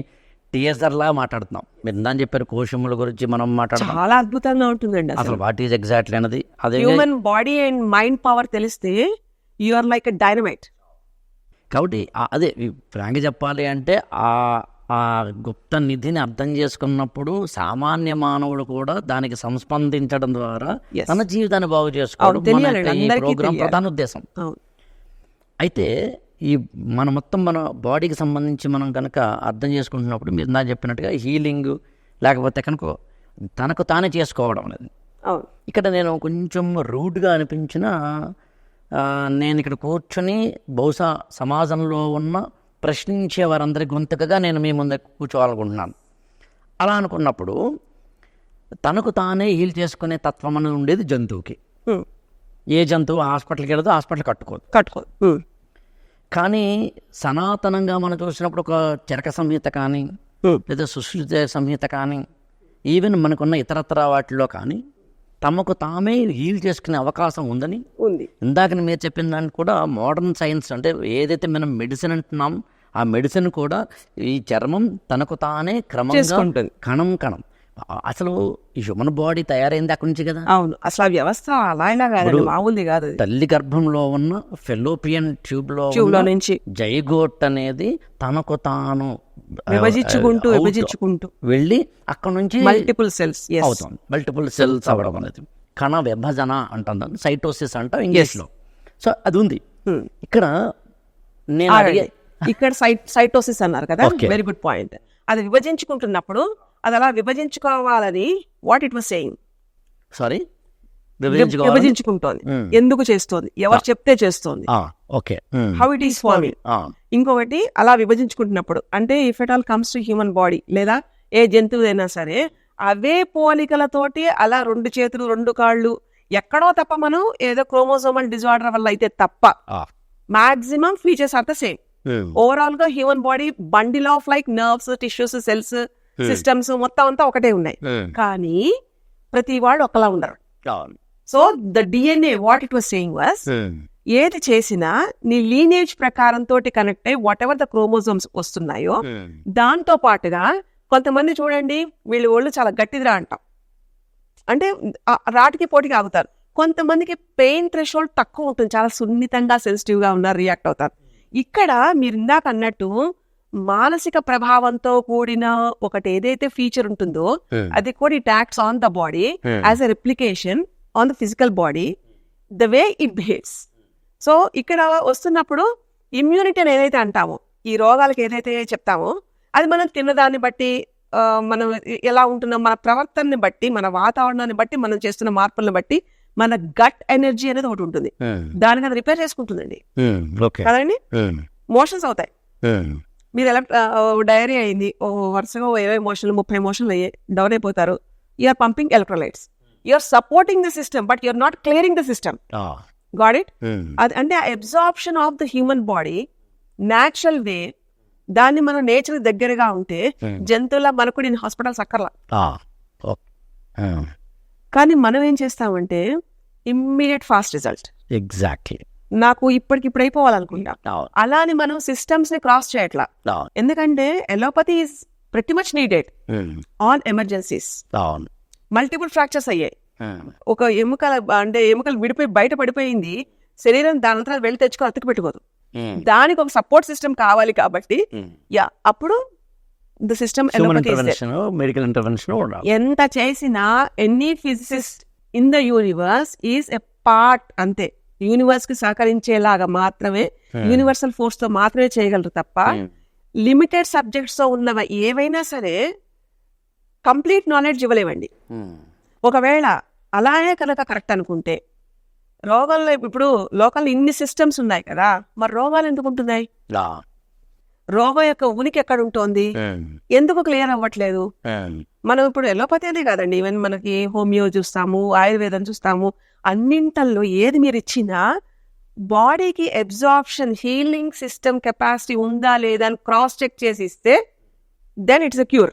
టీఎస్ఆర్లా మాట్లాడుతున్నాం. మీరు ఇందాక చెప్పారు కోశముల గురించి మనం మాట్లాడుతున్నాం, చాలా అద్భుతంగా ఉంటుందండి. అసలు వాట్ ఈజ్ ఎగ్జాక్ట్లీ అనేది అదే human body and mind power తెలిస్తే you are like a dynamite. కాబట్టి అదే ఫ్రాంక్గా చెప్పాలి అంటే ఆ గుప్త నిధిని అర్థం చేసుకున్నప్పుడు సామాన్య మానవుడు కూడా దానికి సంస్పందించడం ద్వారా తన జీవితాన్ని బాగు చేసుకోవడం ప్రోగ్రాం ప్రధాన ఉద్దేశం. అయితే మన మొత్తం మన బాడీకి సంబంధించి మనం కనుక అర్థం చేసుకుంటున్నప్పుడు మీరు నాకు చెప్పినట్టుగా హీలింగ్ లేకపోతే కనుక తనకు తానే చేసుకోవడం అనేది. ఇక్కడ నేను కొంచెం రూడ్గా అనిపించిన, నేను ఇక్కడ కూర్చొని బహుశా సమాజంలో ఉన్న ప్రశ్నించే వారందరి గొంతుకగా నేను మీ ముందు కూర్చోవాలనుకుంటున్నాను. అలా అనుకున్నప్పుడు తనకు తానే హీల్ చేసుకునే తత్వం అనేది ఉండేది జంతువుకి. ఏ జంతువు హాస్పిటల్కి వెళ్తే హాస్పిటల్ కట్టుకోదు. కానీ సనాతనంగా మనం చూసినప్పుడు ఒక చరక సంహిత కానీ లేదా సుశ్రుత సంహిత కానీ ఈవెన్ మనకున్న ఇతరత్ర వాటిలో కానీ తమకు తామే హీల్ చేసుకునే అవకాశం ఉందని ఉంది. ఇందాక మీరు చెప్పిన దానికి కూడా మోడర్న్ సైన్స్ అంటే ఏదైతే మనం మెడిసిన్ అంటున్నాం ఆ మెడిసిన్ కూడా ఈ చర్మం తనకు తానే క్రమంగా చేసుకుంటుంది. కణం అసలు ఈ హ్యూమన్ బాడీ తయారైంది అక్కడి నుంచి కదా. అవును, అసలు ఆ వ్యవస్థ అలా ఇలా కాదండి, మామూలుది కాదు అది. తల్లి గర్భంలో ఉన్న ఫెలోపియన్ ట్యూబ్ లో నుంచి జైగోట్ అనేది తనకు తాను విభజించుకుంటూ వెళ్ళి అక్కడ నుంచి మల్టిపుల్ సెల్స్ అవుతుంది. మల్టిపుల్ సెల్స్ అవ్వడం అనేది కణ విభజన అంటాం, సైటోసిస్ అంటాం ఇంగ్లీష్ లో. సో అది ఉంది ఇక్కడ. నేను అడిగే ఇక్కడ సైటోసిస్ అన్నారు కదా, వెరీ గుడ్ పాయింట్. అది విభజించుకుంటున్నప్పుడు అది అలా విభజించుకోవాలని what it was saying. Sorry, విభజించుకుంటోంది. ఎందుకు చేస్తోంది, ఎవరు చెప్తే చేస్తోంది, okay, how it is forming. ఇంకొకటి అలా విభజించుకుంటున్నప్పుడు అంటే if it all comes to human body లేదా ఏ జంతువు అయినా సరే అవే పోలికలతోటి అలా 2 చేతులు 2 కాళ్ళు ఎక్కడో తప్ప మనం ఏదో క్రోమోసోమల్ డిజార్డర్ వల్ల అయితే తప్ప maximum features are the same. Overall గా human body bundle of like nerves, tissues, cells, systems మొత్తం అంతా ఒకటే ఉన్నాయి. కానీ ప్రతి వాళ్ళు ఒకలా ఉండరు. So the DNA what it was saying was ఏది చేసినా నీ లీనేజ్ ప్రకారం తోటి కనెక్ట్ అయ్యి వాట్ ఎవర్ ద క్రోమోజోమ్స్ వస్తున్నాయో దాంతో పాటుగా కొంతమంది చూడండి వీళ్ళు ఒళ్ళు చాలా గట్టిదిరా అంటాం, అంటే రాటికి పోటీకి ఆగుతారు. కొంతమందికి పెయిన్ థ్రెషోల్డ్ తక్కువ ఉంటుంది, చాలా సున్నితంగా సెన్సిటివ్ గా ఉన్నారు, రియాక్ట్ అవుతారు. ఇక్కడ మీరు ఇందాక అన్నట్టు మానసిక ప్రభావంతో కూడిన ఒకటి ఏదైతే ఫీచర్ ఉంటుందో అది కూడా it acts on the body as a replication on the physical body, the way it behaves. So ఇక్కడ వస్తున్నప్పుడు ఇమ్యూనిటీ అని ఏదైతే అంటామో, ఈ రోగాలకు ఏదైతే చెప్తామో అది మనం తిన్నదాన్ని బట్టి, మనం ఎలా ఉంటున్నాం, మన ప్రవర్తనని బట్టి, మన వాతావరణాన్ని బట్టి, మనం చేస్తున్న మార్పులను బట్టి మన గట్ ఎనర్జీ అనేది ఒకటి ఉంటుంది, దానికి అది రిపేర్ చేసుకుంటుందండి కదండి. మోషన్స్ అవుతాయి, మీరు ఎలా డైరీ అయింది వరుసగా 20 మోషన్లు 30 మోషన్లు అయ్యాయి, డౌన్ అయిపోతారు. You're pumping electrolytes, you're supporting the system but you're not clearing the system. Got it? అది అంటే absorption of the human body natural way, దాన్ని మనం నేచర్ దగ్గరగా ఉంటే జంతువుల మనకు నేను హాస్పిటల్స్ అక్కర్లా. కానీ మనం ఏం చేస్తామంటే ఇమ్మీడియట్ ఫాస్ట్ రిజల్ట్, ఎగ్జాక్ట్లీ నాకు ఇప్పటికిప్పుడు అయిపోవాలనుకుంటా. అలానే మనం సిస్టమ్స్ ని క్రాస్ చేయట్లా, ఎందుకంటే allopathy is pretty much needed on emergencies. Multiple fractures అయ్యాయి, ఒక ఎముకలు విడిపోయి బయట పడిపోయింది, శరీరం దానంతా వెళ్ళి తెచ్చుకొని అతుకు పెట్టుకోదు, దానికి ఒక సపోర్ట్ సిస్టమ్ కావాలి. కాబట్టి అప్పుడు ద సిస్టమ్ మెడికల్ ఇంటర్వెన్షన్ ఎంత చేసినా any physicist in the universe is a part, అంతే. యూనివర్స్ కి సహకరించేలాగా మాత్రమే, యూనివర్సల్ ఫోర్స్ తో మాత్రమే చేయగలరు తప్ప లిమిటెడ్ సబ్జెక్ట్స్ తో ఉన్నవి ఏవైనా సరే కంప్లీట్ నాలెడ్జ్ ఇవ్వలేవండి. ఒకవేళ అలానే కనుక కరెక్ట్ అనుకుంటే రోగాల్లో ఇప్పుడు లోకల్ ఇన్ని సిస్టమ్స్ ఉన్నాయి కదా, మరి రోగాలు ఎందుకు ఉంటున్నాయి, రోగం యొక్క ఉనికి ఎక్కడ ఉంటుంది, ఎందుకు క్లియర్ అవ్వట్లేదు? మనం ఇప్పుడు ఎలోపతి అనే కాదండి, ఈవెన్ మనకి హోమియో చూస్తాము, ఆయుర్వేదం చూస్తాము, అన్నింటల్లో ఏది మీరు ఇచ్చినా బాడీకి అబ్జార్ప్షన్ హీలింగ్ సిస్టమ్ కెపాసిటీ ఉందా లేదా అని క్రాస్ చెక్ చేసి ఇస్తే దెన్ ఇట్స్ ఎ క్యూర్.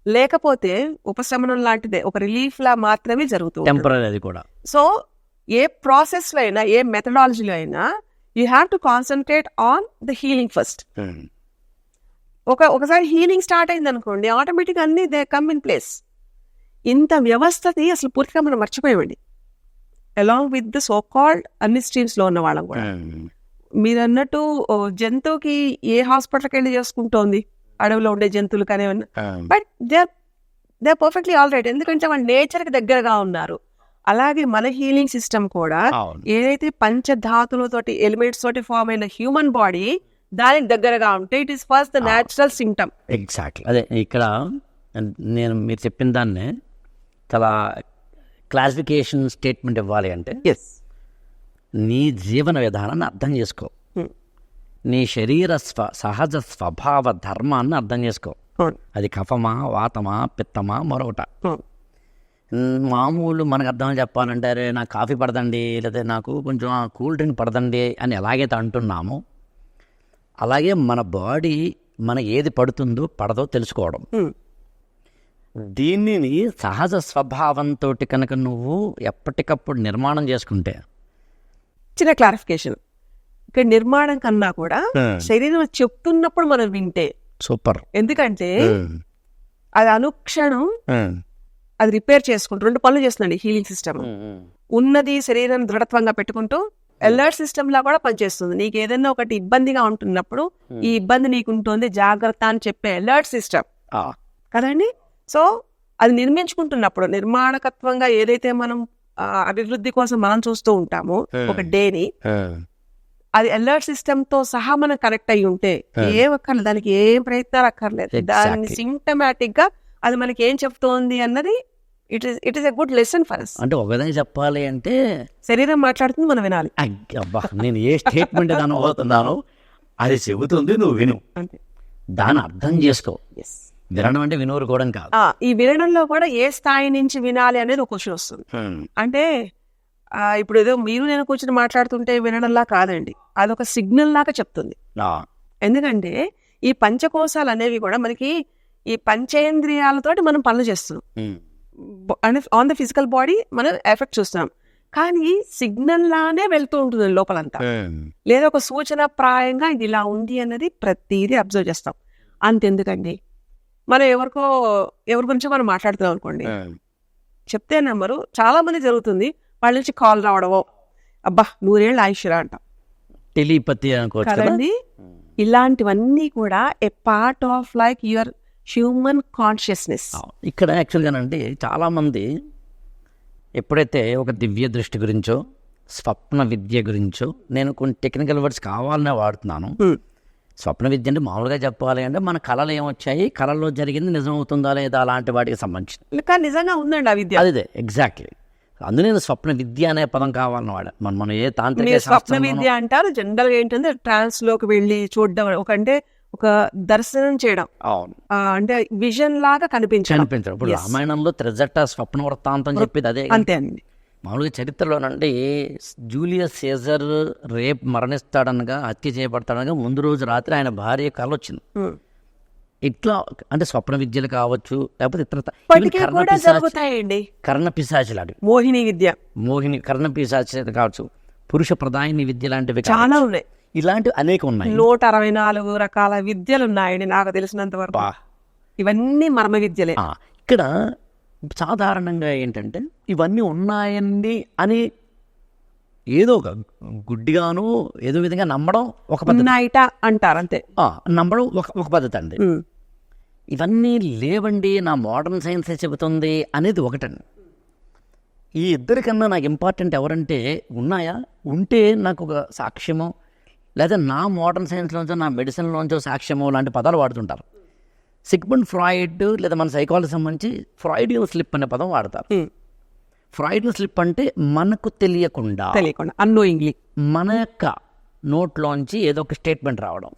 లేకపోతే ఉపశమనం లాంటిదే, ఒక రిలీఫ్ లా మాత్రమే జరుగుతుంది. సో ఏ ప్రాసెస్ లో అయినా, ఏ మెథడాలజీలో అయినా you have to concentrate on the healing first. ఒకసారి హీలింగ్ స్టార్ట్ అయింది అనుకోండి, ఆటోమేటిక్ అన్ని దే కమ్ ఇన్ ప్లేస్. ఇంత వ్యవస్థని అసలు పూర్తిగా మనం మర్చిపోయామండి, along with the so called అన్ని స్ట్రీమ్స్ లో ఉన్న వాళ్ళం కూడా. మీరు అన్నట్టు జంతువుకి ఏ హాస్పిటల్కి వెళ్ళి చేసుకుంటోంది, అడవిలో ఉండే జంతువులు కానీ, but they are perfectly all right, ఎందుకంటే వాళ్ళు నేచర్ కి దగ్గరగా ఉన్నారు. అలాగే మన హీలింగ్ సిస్టమ్ కూడా ఏదైతే పంచధాతులతోటి ఎలిమెంట్స్ తోటి ఫామ్ అయిన హ్యూమన్ బాడీ దానికి దగ్గరగా ఉంటే it is first the natural symptom. Exactly అదే ఇక్కడ నేను మీరు చెప్పిన దాన్నే చాలా క్లాసిఫికేషన్ స్టేట్మెంట్ ఇవ్వాలి అంటే, నీ జీవన విధానాన్ని అర్థం చేసుకో, నీ శరీర సహజ స్వభావ ధర్మాన్ని అర్థం చేసుకో. అది కఫమా, వాతమా, పిత్తమా, మరొకట. మామూలు మనకు అర్థం చెప్పాలంటే అరే నాకు కాఫీ పడదండి, లేదా నాకు కొంచెం కూల్ డ్రింక్ పడదండి అని ఎలాగైతే అంటున్నామో, అలాగే మన బాడీ మన ఏది పడుతుందో పడదో తెలుసుకోవడం. దీనిని సహజ స్వభావంతో కనుక నువ్వు ఎప్పటికప్పుడు నిర్మాణం చేసుకుంటే చిన్న క్లారిఫికేషన్, ఇక్కడ నిర్మాణం కన్నా కూడా శరీరం చెప్తున్నప్పుడు మనం వింటే సూపర్. ఎందుకంటే అది అనుక్షణం అది రిపేర్ చేసుకుంటూ 2 పనులు చేస్తుందండి హీలింగ్ సిస్టమ్. ఉన్నది శరీరం దృఢత్వంగా పెట్టుకుంటూ అలర్ట్ సిస్టమ్ లా కూడా పనిచేస్తుంది. నీకు ఏదైనా ఒకటి ఇబ్బందిగా ఉంటున్నప్పుడు ఈ ఇబ్బంది నీకు ఉంటుంది జాగ్రత్త అని చెప్పే అలర్ట్ సిస్టమ్ కదండి. సో అది నిర్మించుకుంటున్నప్పుడు నిర్మాణకత్వంగా ఏదైతే మనం అభివృద్ధి కోసం మనం చూస్తూ ఉంటామో ఒక డేని, అది అలర్ట్ సిస్టమ్ తో సహా మనం కనెక్ట్ అయ్యి ఉంటే ఏం అక్కర్లేదు, దానికి ఏం ప్రయత్నాలు అక్కర్లేదు. దాన్ని సిమ్టమాటిక్ గా అది మనకి ఏం చెప్తోంది అన్నది it is a good lesson for us. అంటే ఒక విధంగా చెప్పాలి అంటే శరీరం మాట్లాడుతుంది, మనం వినాలి. అబ్బా, నేను ఏ స్టేట్మెంట్ అనుభవుతున్నాను అది చెబుతుంది, నువ్వు విను, దాన్ని అర్థం చేసుకో. వినడం అంటే వినూరుకోవడం కాదు. ఈ వినడంలో కూడా ఏ స్థాయి నుంచి వినాలి అనేది ఒక క్వశ్చన్ వస్తుంది. అంటే ఇప్పుడు ఏదో మీరు నేను కూర్చొని మాట్లాడుతుంటే వినడంలా కాదండి, అదొక సిగ్నల్ లాగా చెప్తుంది. ఎందుకంటే ఈ పంచకోశాలు అనేవి కూడా మనకి ఈ పంచేంద్రియాలతోటి మనం పనులు చేస్తున్నాం, అంటే ఆన్ ద ఫిజికల్ బాడీ మనం ఎఫెక్ట్ చూస్తున్నాం. కానీ సిగ్నల్ లానే వెళ్తూ ఉంటుంది లోపలంతా, లేదా ఒక సూచన ప్రాయంగా ఇది ఇలా ఉంది అన్నది ప్రతిదీ అబ్జర్వ్ చేస్తాం. అంతెందుకండి, మనం ఎవరి గురించో మనం మాట్లాడుతున్నాం అనుకోండి, చెప్తే నమ్మరు, చాలా మంది జరుగుతుంది, వాళ్ళ నుంచి కాల్ రావడమో, అబ్బా 100 ఏళ్ళ ఆయుష్రా అంటాం, టెలిపతి అనుకోవచ్చు కదండి. ఇలాంటివన్నీ కూడా a part of like your human consciousness. ఇక్కడ యాక్చువల్గానంటే చాలామంది ఎప్పుడైతే ఒక దివ్య దృష్టి గురించో స్వప్న విద్య గురించో, నేను కొన్ని టెక్నికల్ వర్డ్స్ కావాలనే వాడుతున్నాను. స్వప్న విద్య అంటే మామూలుగా చెప్పాలి అంటే మన కళలు ఏమొచ్చాయి, కళల్లో జరిగింది నిజం అవుతుందా లేదా అలాంటి వాటికి సంబంధించి కానీ నిజంగా ఉందండి ఆ విద్య. అదే ఎగ్జాక్ట్లీ, అందులో నేను స్వప్న విద్య అనే పదం కావాలని వాడా. మనం ఏ తాంత్రిక స్వప్న విద్య అంటారు. జనరల్ గా ఏంటంటే ట్రాన్స్ లోకి వెళ్ళి చూడడం, ఒక దర్శనం చేయడం, అంటే విజన్ లాగా కనిపించడం. ఇప్పుడు రామాయణంలో త్రిజట స్వప్న వృత్తాంతం చెప్పేది అదే. అంతే అండి. మామూలుగా చరిత్రలోనండి జూలియస్ సీజర్ రేపు మరణిస్తాడనగా, హత్య చేయబడతాడనగా ముందు రోజు రాత్రి ఆయన భార్య కళ వచ్చింది. ఇట్లా అంటే స్వప్న విద్యలు కావచ్చు, లేకపోతే ఇతర కర్ణ పిశాచులు, మోహిని కర్ణ పిశాచులు కావచ్చు, పురుష ప్రధాని విద్య లాంటివి చాలా ఉన్నాయి. ఇలాంటివి అనేక ఉన్నాయి. 164 రకాల విద్యలు ఉన్నాయండి నాకు తెలిసినంత వరకు. ఇవన్నీ మర్మ విద్యలే. ఇక్కడ సాధారణంగా ఏంటంటే ఇవన్నీ ఉన్నాయండి అని ఏదో ఒక గుడ్డిగాను ఏదో విధంగా నమ్మడం ఒక పద్ధతి అంటారు, అంతే. నమ్మడం ఒక పద్ధతి అండి. ఇవన్నీ లేవండి నా మోడర్న్ సైన్సే చెబుతుంది అనేది ఒకటండి. ఈ ఇద్దరికన్నా నాకు ఇంపార్టెంట్ ఎవరంటే, ఉన్నాయా, ఉంటే నాకు ఒక సాక్ష్యమో లేదా నా మోడర్న్ సైన్స్లోంచో నా మెడిసిన్లోంచో సాక్ష్యమో లాంటి పదాలు వాడుతుంటారు. సిగ్మండ్ ఫ్రాయిడ్ లేదా మన సైకాలజీ సంబంధించి ఫ్రాయిడియన్ స్లిప్ అనే పదం వాడతారు. ఫ్రాయిడియన్ స్లిప్ అంటే మనకు తెలియకుండా అన్నోయింగ్లీ మన యొక్క నోట్లోంచి ఏదో ఒక స్టేట్మెంట్ రావడం.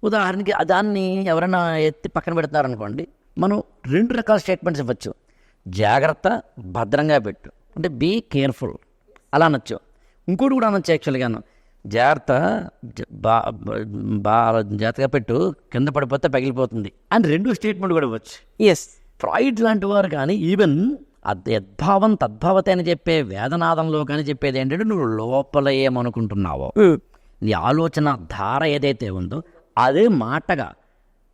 ఉదాహరణకి దాన్ని ఎవరైనా ఎత్తి పక్కన పెడతారనుకోండి, మనం 2 రకాల స్టేట్మెంట్స్ ఇవ్వచ్చు. జాగ్రత్త, భద్రంగా పెట్టు, అంటే బీ కేర్ఫుల్ అలా అనొచ్చు. ఇంకోటి కూడా అనొచ్చు యాక్చువల్గాను, జాగ్రత్త జాగ్రత్తగా పెట్టు, కింద పడిపోతే పగిలిపోతుంది అని 2 స్టేట్మెంట్ కూడా ఇవ్వచ్చు. ఫ్రాయిడ్ లాంటి వారు కానీ ఈవెన్ యద్భావం తద్భావత అని చెప్పే వేదనాదంలో కానీ చెప్పేది ఏంటంటే, నువ్వు లోపల ఏమనుకుంటున్నావో నీ ఆలోచన ధార ఏదైతే ఉందో అదే మాటగా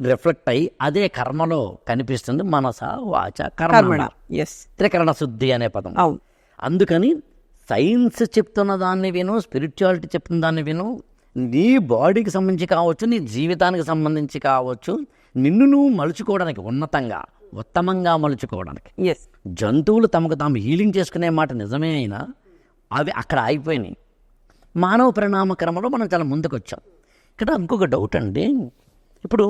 రిఫ్లెక్ట్ అయ్యి అదే కర్మలో కనిపిస్తుంది. మనస వాచ కర్మ, త్రికరణ శుద్ధి అనే పదం. అందుకని సైన్స్ చెప్తున్న దాన్ని విను, స్పిరిచువాలిటీ చెప్తున్న దాన్ని విను, నీ బాడీకి సంబంధించి కావచ్చు, నీ జీవితానికి సంబంధించి కావచ్చు, నిన్ను నువ్వు మలుచుకోవడానికి, ఉన్నతంగా ఉత్తమంగా మలుచుకోవడానికి. జంతువులు తమకు తాము హీలింగ్ చేసుకునే మాట నిజమే అయినా అవి అక్కడ ఆగిపోయినాయి. మానవ పరిణామ క్రమంలో మనం చాలా ముందుకు వచ్చాం. ఇక్కడ ఇంకొక డౌట్ అండి, ఇప్పుడు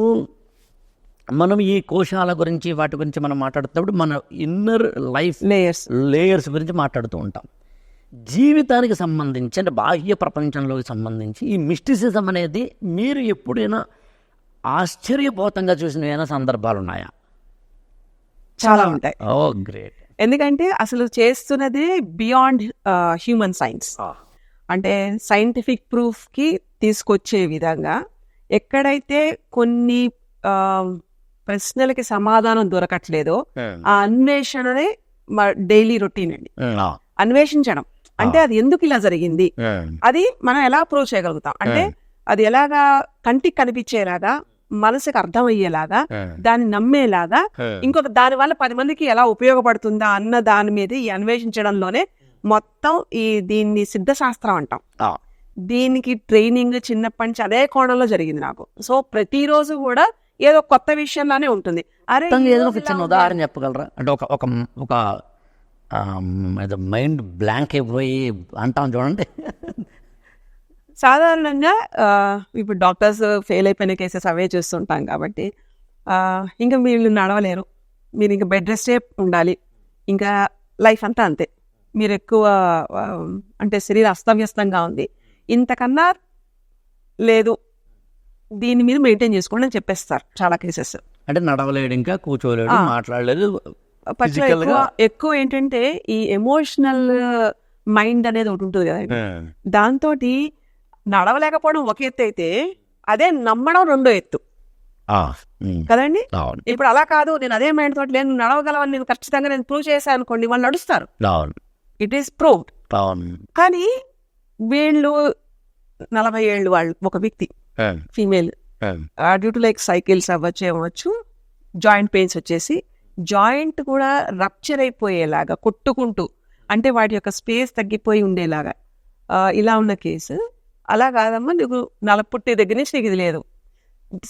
మనం ఈ కోశాల గురించి వాటి గురించి మనం మాట్లాడుతున్నప్పుడు మన ఇన్నర్ లైఫ్ లేయర్స్ గురించి మాట్లాడుతూ ఉంటాం. జీవితానికి సంబంధించి అంటే బాహ్య ప్రపంచంలోకి సంబంధించి ఈ మిస్టిసిజం అనేది మీరు ఎప్పుడైనా ఆశ్చర్యపోతంగా చూసిన ఏమైనా సందర్భాలు ఉన్నాయా? చాలా ఉంటాయి. ఓ గ్రేట్. ఎందుకంటే అసలు చేస్తున్నది బియాండ్ హ్యూమన్ సైన్స్, అంటే సైంటిఫిక్ ప్రూఫ్కి తీసుకొచ్చే విధంగా ఎక్కడైతే కొన్ని ప్రశ్నలకి సమాధానం దొరకట్లేదో ఆ అన్వేషణనే డైలీ రొటీన్ అండి. అన్వేషించడం అంటే అది ఎందుకు ఇలా జరిగింది, అది మనం ఎలా ప్రూవ్ చేయగలుగుతాం అంటే అది ఎలాగా కంటికి కనిపించేలాగా, మనసుకు అర్థమయ్యేలాగా, దాన్ని నమ్మేలాగా, ఇంకొక దాని వల్ల 10 మందికి ఎలా ఉపయోగపడుతుందా అన్న దాని మీద ఈ అన్వేషించడంలోనే మొత్తం దీన్ని సిద్ధశాస్త్రం అంటాం. దీనికి ట్రైనింగ్ చిన్నప్పటి నుంచి అదే కోణంలో జరిగింది నాకు. సో ప్రతిరోజు కూడా ఏదో కొత్త విషయంలానే ఉంటుంది. అరే ఏదో ఒక చిన్న ఉదాహరణ చెప్పగలరా? అంటే ఒక మైండ్ బ్లాంక్ అయిపోయి అంటాం చూడండి. సాధారణంగా ఇప్పుడు డాక్టర్స్ ఫెయిల్ అయిపోయిన కేసెస్ అవే చూస్తుంటాం కాబట్టి ఇంకా మీరు నడవలేరు, మీరు ఇంకా బెడ్ రెస్టే ఉండాలి, ఇంకా లైఫ్ అంతా అంతే, మీరు ఎక్కువ అంటే శరీరం అస్తవ్యస్తంగా ఉంది, ఇంతకన్నా లేదు, దీని మీద మెయింటైన్ చేసుకోండి అని చెప్పేస్తారు చాలా కేసెస్. అంటే నడవలేడు, ఇంకా కూర్చోలేడు, మాట్లాడలేదు. ఎక్కువ ఏంటంటే ఈ ఎమోషనల్ మైండ్ అనేది ఒకటి ఉంటుంది కదా, దాంతో నడవలేకపోవడం ఒక ఎత్తు అయితే అదే నమ్మడం రెండో ఎత్తు కదండి. ఇప్పుడు అలా కాదు, నేను అదే మైండ్ తోటి నేను నడవగలవని నేను ఖచ్చితంగా నేను ప్రూవ్ చేశాను అనుకోండి, వాళ్ళు నడుస్తారు, ఇట్ ఈస్ ప్రూవ్డ్. కానీ వీళ్ళు 40 ఏళ్ళు వాళ్ళు ఒక వ్యక్తి female due to like cycles అవ్వచ్చు, జాయింట్ పెయిన్స్ వచ్చేసి జాయింట్ కూడా రప్చర్ అయిపోయేలాగా కొట్టుకుంటూ, అంటే వాటి యొక్క స్పేస్ తగ్గిపోయి ఉండేలాగా ఇలా ఉన్న కేసు. అలా కాదమ్మా, నీకు నలపుట్టి దగ్గర నుంచి నీకు ఇది లేదు,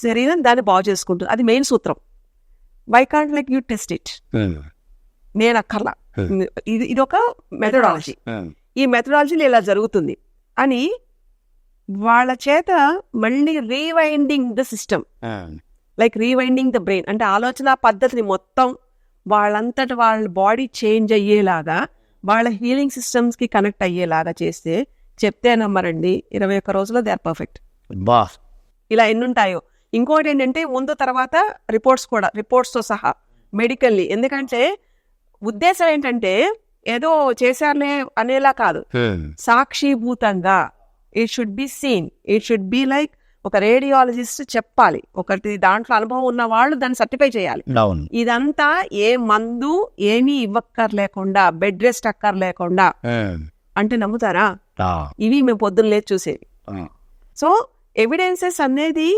శరీరం దాన్ని బాగు చేసుకుంటుంది, అది మెయిన్ సూత్రం. Why can't like you test it, నేను అక్కర్లా, ఇది ఒక మెథడాలజీ, ఈ మెథడాలజీలో ఇలా జరుగుతుంది అని వాళ్ళ చేత మళ్ళీ rewinding the system, like rewinding the brain, అంటే ఆలోచన పద్ధతిని మొత్తం వాళ్ళంతటి వాళ్ళ బాడీ చేంజ్ అయ్యేలాగా, వాళ్ళ హీలింగ్ సిస్టమ్స్కి కనెక్ట్ అయ్యేలాగా చేస్తే చెప్తే నమ్మరండి, 21 రోజుల్లో దే ఆర్ పర్ఫెక్ట్. ఇలా ఎన్ని ఉంటాయో. ఇంకోటి ఏంటంటే ముందు తర్వాత రిపోర్ట్స్తో సహా మెడికల్లీ, ఎందుకంటే ఉద్దేశం ఏంటంటే ఏదో చేశారులే అనేలా కాదు, సాక్షిభూతంగా it should be seen, it should be like ఒక రేడియాలజిస్ట్ చెప్పాలి, ఒకటి దాంట్లో అనుభవం ఉన్న వాళ్ళు దాన్ని సర్టిఫై చేయాలి. ఇదంతా ఏ మందు ఏమీ ఇవ్వక్కర్లేకుండా, బెడ్ రెస్ట్ అక్కర్లేకుండా, అంటే నమ్ముతారా? ఇవి మేము పొద్దున్న లేచి చూసేవి. సో ఎవిడెన్సెస్ అనేది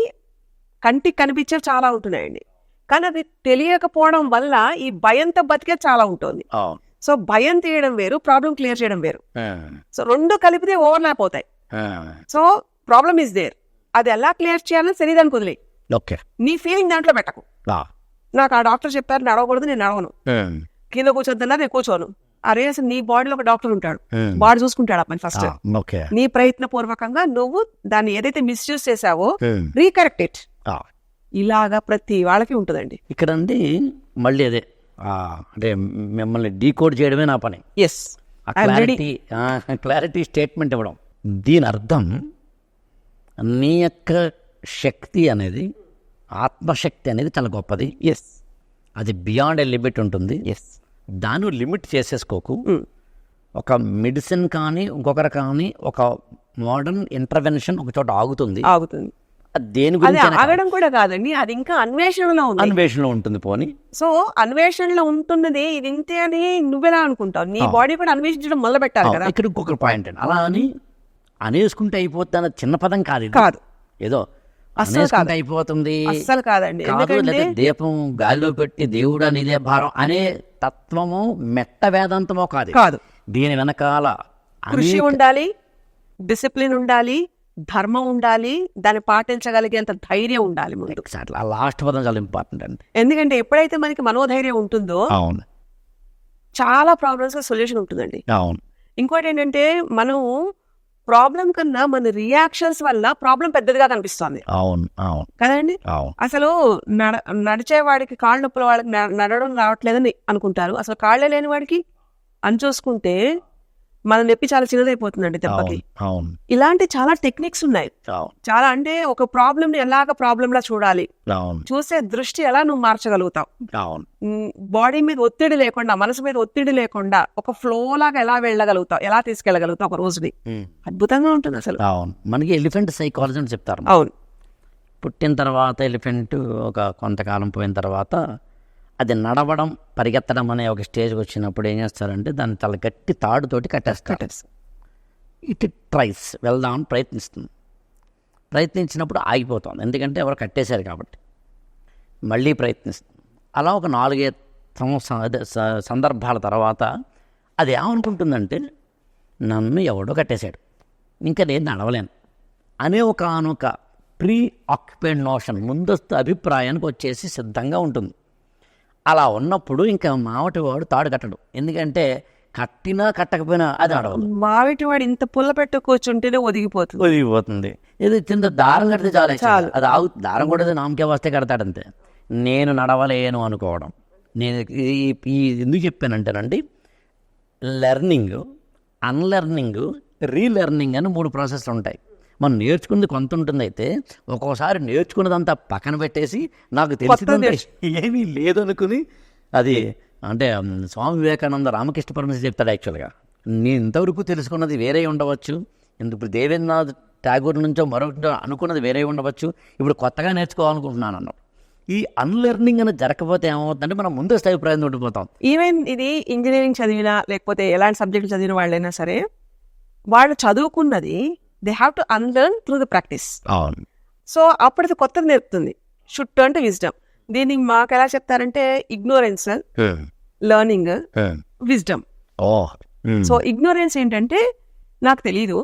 కంటికి కనిపించే చాలా ఉంటున్నాయండి, కానీ అది తెలియకపోవడం వల్ల ఈ భయంతో బతికే చాలా ఉంటుంది. సో భయం తీయడం వేరు, ప్రాబ్లం క్లియర్ చేయడం వేరు. సో రెండు కలిపితే ఓవర్లాప్ అవుతాయి. సో ప్రాబ్లమ్ ఈస్ దేర్, అది ఎలా క్లియర్ చేయాలని శరీరానికి వదిలే, నీ ఫీలింగ్ దాంట్లో పెట్టకు. నాకు ఆ డాక్టర్ చెప్పారు నడవకూడదు, నేను నడవను, కింద కూర్చోద్దన్నారు, నేను కూర్చోను. అరే అసలు నీ బాడీలో ఒక డాక్టర్ ఉంటాడు, బాడీ చూసుకుంటాడు ఆ పని ఫస్ట్. నీ ప్రయత్న పూర్వకంగా నువ్వు దాన్ని ఏదైతే మిస్యూజ్ చేసావో రీకరెక్ట్ ఇట్. ఇలాగా ప్రతి వాళ్ళకి ఉంటుందండి. ఇక్కడ అండి మళ్ళీ అదే అంటే మిమ్మల్ని డీకోడ్ చేయడమే నా పని. ఎస్, క్లారిటీ స్టేట్మెంట్ ఇవ్వడం. దీని అర్థం నీ యొక్క శక్తి అనేది, ఆత్మశక్తి అనేది చాలా గొప్పది. ఎస్, అది బియాండ్ ఏ లిమిట్ ఉంటుంది. ఎస్, దాన్ని లిమిట్ చేసేసుకోకు. ఒక మెడిసిన్ కానీ ఇంకొకరు కానీ ఒక మోడర్న్ ఇంటర్వెన్షన్ ఒక చోట ఆగుతుంది. దేని గురించి ఆగడం కూడా కాదండి, అది ఇంకా అన్వేషణలో ఉంటుంది. పోనీ సో అన్వేషణలో ఉంటున్నది ఇది ఇంతే అని నువ్వెలా అనుకుంటావు? నీ బాడీ కూడా అన్వేషించడం మొదలు పెట్టాలి కదా. ఇక్కడ ఇంకొక పాయింట్ అండి, అలా అని అనేసుకుంటే అయిపోతుంది అన్న చిన్న పదం కాదు. ఏదో అనేసుకుంటే అయిపోతుంది అస్సలు కాదండి. దీపం గాలిలో పెట్టి దేవుడా నీదే భారం అనే తత్వము మెట్ట వేదాంతమో కాదు. దీని వెనకాల కృషి ఉండాలి, డిసిప్లిన్ ఉండాలి, ధర్మం ఉండాలి, దాన్ని పాటించగలిగేంత ధైర్యం ఉండాలి. ముందు ఆ లాస్ట్ పదం చాలా ఇంపార్టెంట్ అండి, ఎందుకంటే ఎప్పుడైతే మనకి మనోధైర్యం ఉంటుందో చాలా ప్రాబ్లమ్స్ సొల్యూషన్ ఉంటుందండి. ఇంకోటి ఏంటంటే మనం ప్రాబ్లం కన్నా మన రియాక్షన్స్ వల్ల ప్రాబ్లం పెద్దదిగా కనిపిస్తుంది కదండి. అసలు నడిచేవాడికి కాళ్ళ నొప్పుల వాడికి నడవడం రావట్లేదని అనుకుంటారు, అసలు కాళ్ళే లేని వాడికి అని చూసుకుంటే మన నొప్పి చాలా చిన్నదైపోతుందండి దెబ్బకి. ఇలాంటి చాలా టెక్నిక్స్ ఉన్నాయి. చాలా అంటే ఒక ప్రాబ్లమ్ ని ఎలాగ ప్రాబ్లమ్ లా చూడాలి, చూసే దృష్టి ఎలా నువ్వు మార్చగలుగుతావు, బాడీ మీద ఒత్తిడి లేకుండా, మనసు మీద ఒత్తిడి లేకుండా ఒక ఫ్లో లాగా ఎలా వెళ్ళగలుగుతావు, ఎలా తీసుకెళ్ళగలుగుతావు ఒక రోజుని, అద్భుతంగా ఉంటుంది అసలు. మనకి ఎలిఫెంట్ సైకాలజీ అని చెప్తారు. అవును, పుట్టిన తర్వాత ఎలిఫెంట్ ఒక కొంతకాలం పోయిన తర్వాత అది నడవడం పరిగెత్తడం అనే ఒక స్టేజ్కి వచ్చినప్పుడు ఏం చేస్తారంటే దాన్ని చాలా గట్టి తాడుతోటి కట్టేస్తారు. ఇట్ ట్రైస్ వెళ్దామని ప్రయత్నించినప్పుడు ఆగిపోతుంది, ఎందుకంటే ఎవరు కట్టేశారు కాబట్టి. మళ్ళీ ప్రయత్నిస్తుంది. అలా ఒక 4-5 సందర్భాల తర్వాత అది ఏమనుకుంటుందంటే నన్ను ఎవడో కట్టేశాడు, ఇంకా నేను నడవలేను అనే ఒకనొక ప్రీ ఆక్యుపైడ్ నోషన్, ముందస్తు అభిప్రాయానికి వచ్చేసి సిద్ధంగా ఉంటుంది. అలా ఉన్నప్పుడు ఇంకా మావటి వాడు తాడు కట్టడు, ఎందుకంటే కట్టినా కట్టకపోయినా అది నడవదు. మావిటి వాడు ఇంత పుల్ల పెట్టు కూర్చుంటేనే ఒదిగిపోతుంది. ఇది చిన్న దారం కడితే చాలు, అది దారం కూడా నామకే వస్తే కడతాడంతే. నేను నడవలేను అనుకోవడం. నేను ఈ ఎందుకు చెప్పానంటేనండి, లెర్నింగ్, అన్లెర్నింగ్, రీలెర్నింగ్ అని 3 ప్రాసెస్లు ఉంటాయి. మనం నేర్చుకున్నది కొంత ఉంటుంది, అయితే ఒక్కోసారి నేర్చుకున్నదంతా పక్కన పెట్టేసి నాకు తెలిసిందంటే ఏమీ లేదనుకుని అది అంటే స్వామి వివేకానంద రామకృష్ణ పరమహంస చెప్తాడు, యాక్చువల్గా నేను ఇంతవరకు తెలుసుకున్నది వేరే ఉండవచ్చు, ఇప్పుడు దేవేంద్రనాథ్ ఠాగూర్ నుంచో మరొకటో అనుకున్నది వేరే ఉండవచ్చు, ఇప్పుడు కొత్తగా నేర్చుకోవాలనుకుంటున్నాను అన్నాడు. ఈ అన్లెర్నింగ్ అనేది జరగకపోతే ఏమవుతుందంటే మనం ముందస్తు అభిప్రాయం ఉండిపోతాం. ఈవెన్ ఇది ఇంజనీరింగ్ చదివినా లేకపోతే ఎలాంటి సబ్జెక్టులు చదివిన వాళ్ళైనా సరే, వాళ్ళు చదువుకున్నది they have to unlearn through the practice. So అప్పుడు అది కొత్తది నేర్పుతుంది. Should turn to wisdom. దీన్ని మాకు ఎలా చెప్తారంటే ignorance, learning, wisdom. So ignorance ఏంటంటే నాకు తెలీదు,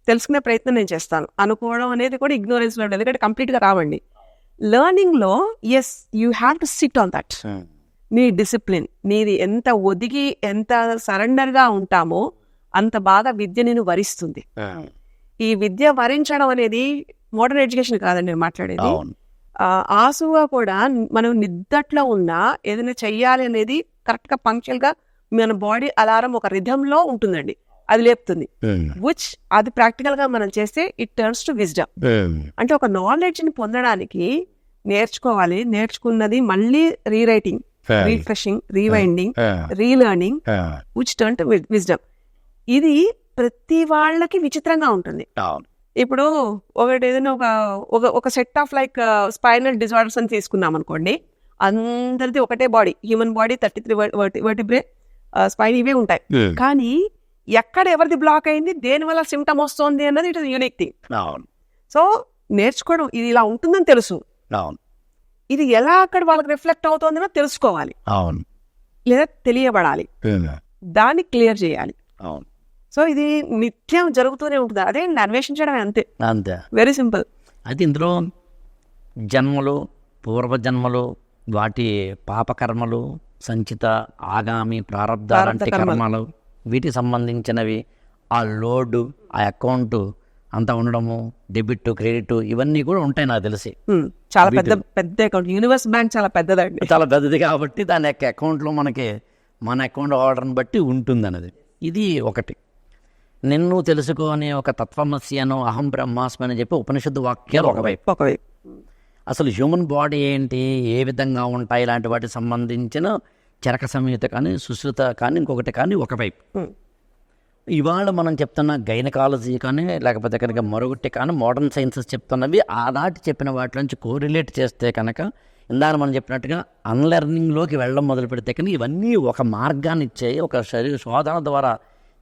తెలుసుకునే ప్రయత్నం నేను చేస్తాను అనుకోవడం అనేది కూడా ఇగ్నోరెన్స్ లో ఉంటుంది, ఎందుకంటే కంప్లీట్గా రావండి. లెర్నింగ్ లో as you have to sit on that. నీ డిసిప్లిన్, నీది ఎంత ఒదిగి ఎంత సరెండర్ గా ఉంటామో అంత బాగా విద్య నేను వరిస్తుంది. ఈ విద్య వరించడం అనేది మోడర్న్ ఎడ్యుకేషన్ కాదండి నేను మాట్లాడేది. ఆసుగా కూడా మనం నిద్దట్లో ఉన్నా ఏదైనా చెయ్యాలి అనేది కరెక్ట్ గా పంక్చువల్ గా మన బాడీ అలారం ఒక రిథంలో ఉంటుందండి, అది లేపుతుంది. విచ్ అది ప్రాక్టికల్ గా మనం చేస్తే ఇట్ టర్న్స్ టు విజ్డమ్. అంటే ఒక నాలెడ్జ్ ని పొందడానికి నేర్చుకోవాలి, నేర్చుకున్నది మళ్ళీ rewriting, refreshing, rewinding, relearning, which turn to wisdom. ఇది ప్రతి వాళ్ళకి విచిత్రంగా ఉంటుంది. ఇప్పుడు ఒకటి ఏదైనా ఒక set of like spinal disorders అని తీసుకున్నాం అనుకోండి, అందరిది ఒకటే body, human body 33 vertebrae spine ఇవే ఉంటాయి. కానీ ఎక్కడ ఎవరిది బ్లాక్ అయింది, దేని వల్ల సిమ్టమ్ వస్తుంది అన్నది it is unique thing. So నేర్చుకోవడం ఇది ఇలా ఉంటుందని తెలుసు, ఇది ఎలా అక్కడ వాళ్ళకి రిఫ్లెక్ట్ అవుతుందో తెలుసుకోవాలి, లేదా తెలియబడాలి, దాన్ని క్లియర్ చేయాలి. సో ఇది నిత్యం జరుగుతూనే ఉంటుంది. అదే అన్వేషించడం అంతే, వెరీ సింపుల్. అయితే ఇందులో జన్మలు, పూర్వజన్మలు, వాటి పాపకర్మలు, సంచిత ఆగామి ప్రారంధాలంటి కర్మలు, వీటికి సంబంధించినవి, ఆ లోడు, ఆ అకౌంట్ అంతా ఉండడము, డెబిట్, క్రెడిట్, ఇవన్నీ కూడా ఉంటాయి నాకు తెలిసి. చాలా పెద్ద అకౌంట్, యూనివర్స్ బ్యాంక్ చాలా పెద్దదండి, చాలా పెద్దది. కాబట్టి దాని యొక్క అకౌంట్లో మనకి మన అకౌంట్ ఆర్డర్ని బట్టి ఉంటుంది అన్నది. ఇది ఒకటి. నిన్ను తెలుసుకొని ఒక తత్వమసి అనో అహం బ్రహ్మాస్మి అని చెప్పి ఉపనిషత్తు వాక్యాలు ఒకవైపు. అసలు హ్యూమన్ బాడీ ఏంటి, ఏ విధంగా ఉంటాయి, ఇలాంటి వాటికి సంబంధించిన చరక సంహిత కానీ, సుశ్రుత కానీ, ఇంకొకటి కానీ ఒకవైపు. ఇవాళ మనం చెప్తున్న గైనకాలజీ కానీ, లేకపోతే కనుక మరొకటి కానీ, మోడర్న్ సైన్సెస్ చెప్తున్నవి ఆనాటి చెప్పిన వాటి నుంచి కోరిలేట్ చేస్తే కనుక, ఇందాక మనం చెప్పినట్టుగా అన్లెర్నింగ్లోకి వెళ్ళడం మొదలు పెడితే కానీ ఇవన్నీ ఒక మార్గాన్ని ఇచ్చే, ఒక శరీర శోధన ద్వారా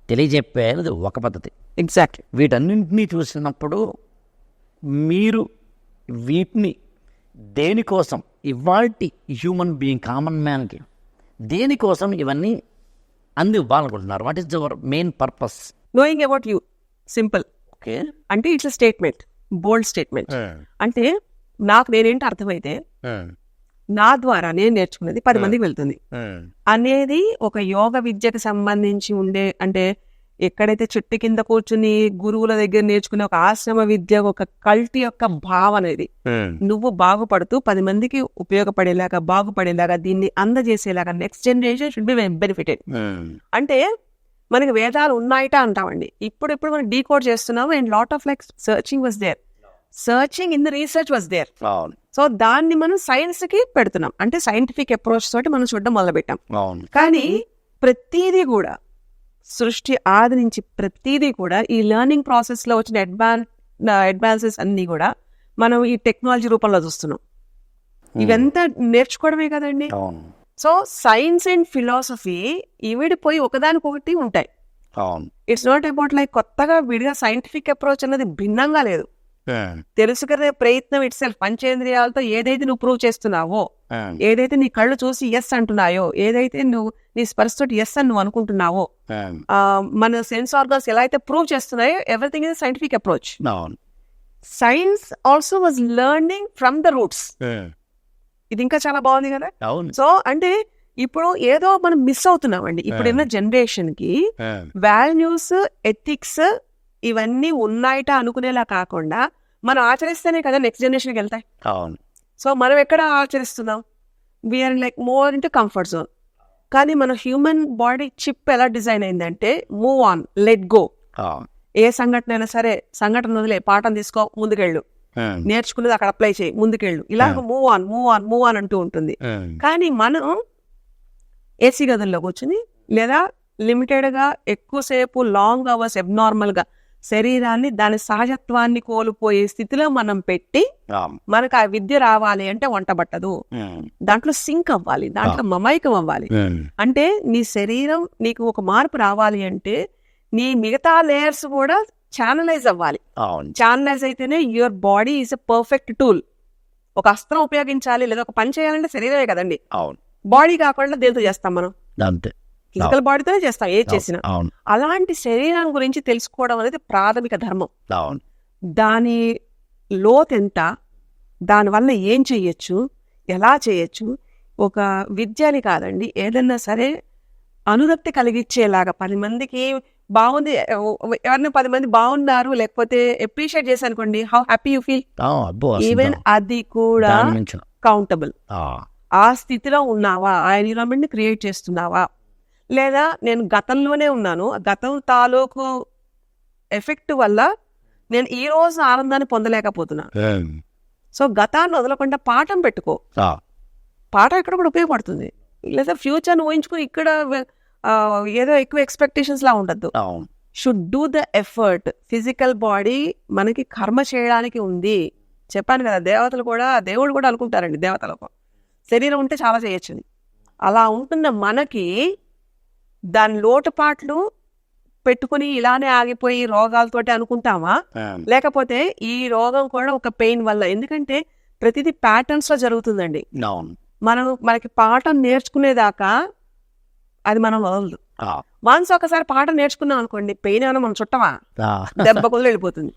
తెలియజెప్పే అనేది ఒక పద్ధతి. ఎగ్జాక్ట్లీ. వీటన్నింటినీ చూసినప్పుడు మీరు వీటిని దేనికోసం, ఇవాల్టి హ్యూమన్ బీయింగ్, కామన్ మ్యాన్కి దేనికోసం ఇవన్నీ అందివ్వాలనుకుంటున్నారు? What is your main purpose? Knowing about you, simple. Okay, అంటే ఇట్స్ స్టేట్మెంట్, బోల్డ్ స్టేట్మెంట్. అంటే నాకు నేనేంటి అర్థమైతే నా ద్వారా నేను నేర్చుకున్నది 10 మందికి వెళ్తుంది అనేది ఒక యోగ విద్యకు సంబంధించి ఉండే, అంటే ఎక్కడైతే చెట్టు కింద కూర్చుని గురువుల దగ్గర నేర్చుకునే ఒక ఆశ్రమ విద్య, ఒక కల్ట్ యొక్క భావన ఇది. నువ్వు బాగుపడుతూ 10 మందికి ఉపయోగపడేలాగా, బాగుపడేలాగా, దీన్ని అందజేసేలాగా next generation should be benefited. అంటే మనకి వేదాలు ఉన్నాయిట అంటామండి, ఇప్పుడు మనం డీకోడ్ చేస్తున్నాము. And lot of like searching was there, searching in the research was there. So దాన్ని మనం సైన్స్ కి పెడుతున్నాం, అంటే సైంటిఫిక్ అప్రోచ్ తోటి మనం చూడడం మొదలు పెట్టాం. కానీ ప్రతిదీ కూడా సృష్టి ఆది నుంచి ప్రతిదీ కూడా ఈ లెర్నింగ్ ప్రాసెస్ లో వచ్చిన అడ్వాన్సెస్ అన్ని కూడా మనం ఈ టెక్నాలజీ రూపంలో చూస్తున్నాం. ఇవంతా నేర్చుకోవడమే కదండి. అవును సో సైన్స్ అండ్ ఫిలాసఫీ ఇవిడిపోయి ఒకదానికొకటి ఉంటాయి. అవును ఇట్స్ నాట్ అబౌట్ లైక్ కొత్తగా విడిగా సైంటిఫిక్ అప్రోచ్ అనేది భిన్నంగా లేదు. తెలుసుకునే ప్రయత్నం ఇట్ సెల్ఫ్, పంచేంద్రియాలతో ఏదైతే నువ్వు ప్రూవ్ చేస్తున్నావో, ఏదైతే నీ కళ్ళు చూసి ఎస్ అంటున్నాయో, ఏదైతే నువ్వు నీ స్పర్శతో ఎస్ అని నువ్వు అనుకుంటున్నావో, మన సెన్స్ ఆర్గన్స్ ఎలా అయితే ప్రూవ్ చేస్తున్నాయో, everything is scientific approach. Science also was learning from the roots. ఇది ఇంకా చాలా బాగుంది కదా. సో అంటే ఇప్పుడు ఏదో మనం మిస్ అవుతున్నామండి. ఇప్పుడున్న జనరేషన్ కి వాల్యూస్, ఎథిక్స్ ఇవన్నీ ఉన్నాయట అనుకునేలా కాకుండా మనం ఆచరిస్తేనే కదా నెక్స్ట్ జనరేషన్కి వెళ్తాయి. సో మనం ఎక్కడ ఆచరిస్తున్నాం? We are like more into comfort zone. కానీ మన హ్యూమన్ బాడీ చిప్ ఎలా డిజైన్ అయిందంటే మూవ్ ఆన్, లెట్ గో. ఏ సంఘటన అయినా సరే, సంఘటన వదిలే, పాఠం తీసుకో, ముందుకెళ్ళు, నేర్చుకున్నది అక్కడ అప్లై చేయి, ముందుకెళ్ళు, ఇలాగ move on move on move on అంటూ ఉంటుంది. కానీ మనం ఏసీ గదుల్లో కూర్చుని లేదా లిమిటెడ్ గా ఎక్కువసేపు లాంగ్ అవర్స్ అబ్నార్మల్ గా శరీరాన్ని దాని సహజత్వాన్ని కోల్పోయే స్థితిలో మనం పెట్టి మనకు ఆ విద్య రావాలి అంటే వంట పట్టదు. దాంట్లో సింక్ అవ్వాలి, దాంట్లో మమైకం అవ్వాలి. అంటే నీ శరీరం నీకు ఒక మార్పు రావాలి అంటే నీ మిగతా లేయర్స్ కూడా ఛానలైజ్ అవ్వాలి. ఛానలైజ్ అయితేనే your body is a perfect tool. ఒక అస్త్రం ఉపయోగించాలి లేదా ఒక పని చేయాలంటే శరీరమే కదండి. బాడీ కాకుండా దేంతో చేస్తాం మనం? ఫిజికల్ బాడీతోనే చేస్తాం ఏది చేసినా. అలాంటి శరీరం గురించి తెలుసుకోవడం అనేది ప్రాథమిక ధర్మం. దాని లోతెంత, దానివల్ల ఏం చెయ్యొచ్చు, ఎలా చేయొచ్చు, ఒక విద్య అని కాదండి, ఏదన్నా సరే అనురక్తి కలిగించేలాగా 10 మందికి బాగుంది, ఎవరైనా 10 మంది బాగున్నారు లేకపోతే అప్రిషియేట్ చేసి అనుకోండి, how happy you feel. Even అది కూడా కౌంటబుల్. ఆ స్థితిలో ఉన్నావా, ఆ ఎన్విరాన్మెంట్ ని క్రియేట్ చేస్తున్నావా, లేదా నేను గతంలోనే ఉన్నాను, గతం తాలూకు ఎఫెక్ట్ వల్ల నేను ఈ రోజు ఆనందాన్ని పొందలేకపోతున్నాను. సో గతాన్ని వదలకుండా పాఠం పెట్టుకో. పాఠం ఇక్కడ కూడా ఉపయోగపడుతుంది. లేదా ఫ్యూచర్ ఊహించుకుని ఇక్కడ ఏదో ఎక్కువ ఎక్స్పెక్టేషన్స్ లా ఉండద్దు. Should do the effort. Physical body మనకి కర్మ చేయడానికి ఉంది. చెప్పాను కదా, దేవతలు కూడా, దేవుడు కూడా అనుకుంటారండి దేవతలకు శరీరం ఉంటే చాలా చేయొచ్చు. అలా ఉంటున్న మనకి దాని లోటుపాట్లు పెట్టుకుని ఇలానే ఆగిపోయి రోగాలతోటి అనుకుంటామా, లేకపోతే ఈ రోగం కూడా ఒక పెయిన్ వల్ల? ఎందుకంటే ప్రతిదీ ప్యాటర్న్స్ లో జరుగుతుందండి. మనకి పాఠం నేర్చుకునేదాకా అది మనం వదలదు. వన్స్ ఒకసారి పాఠం నేర్చుకున్నాం అనుకోండి, పెయిన్ ఏమైనా మనం చుట్టమా, దెబ్బ కుదిరి వెళ్ళిపోతుంది.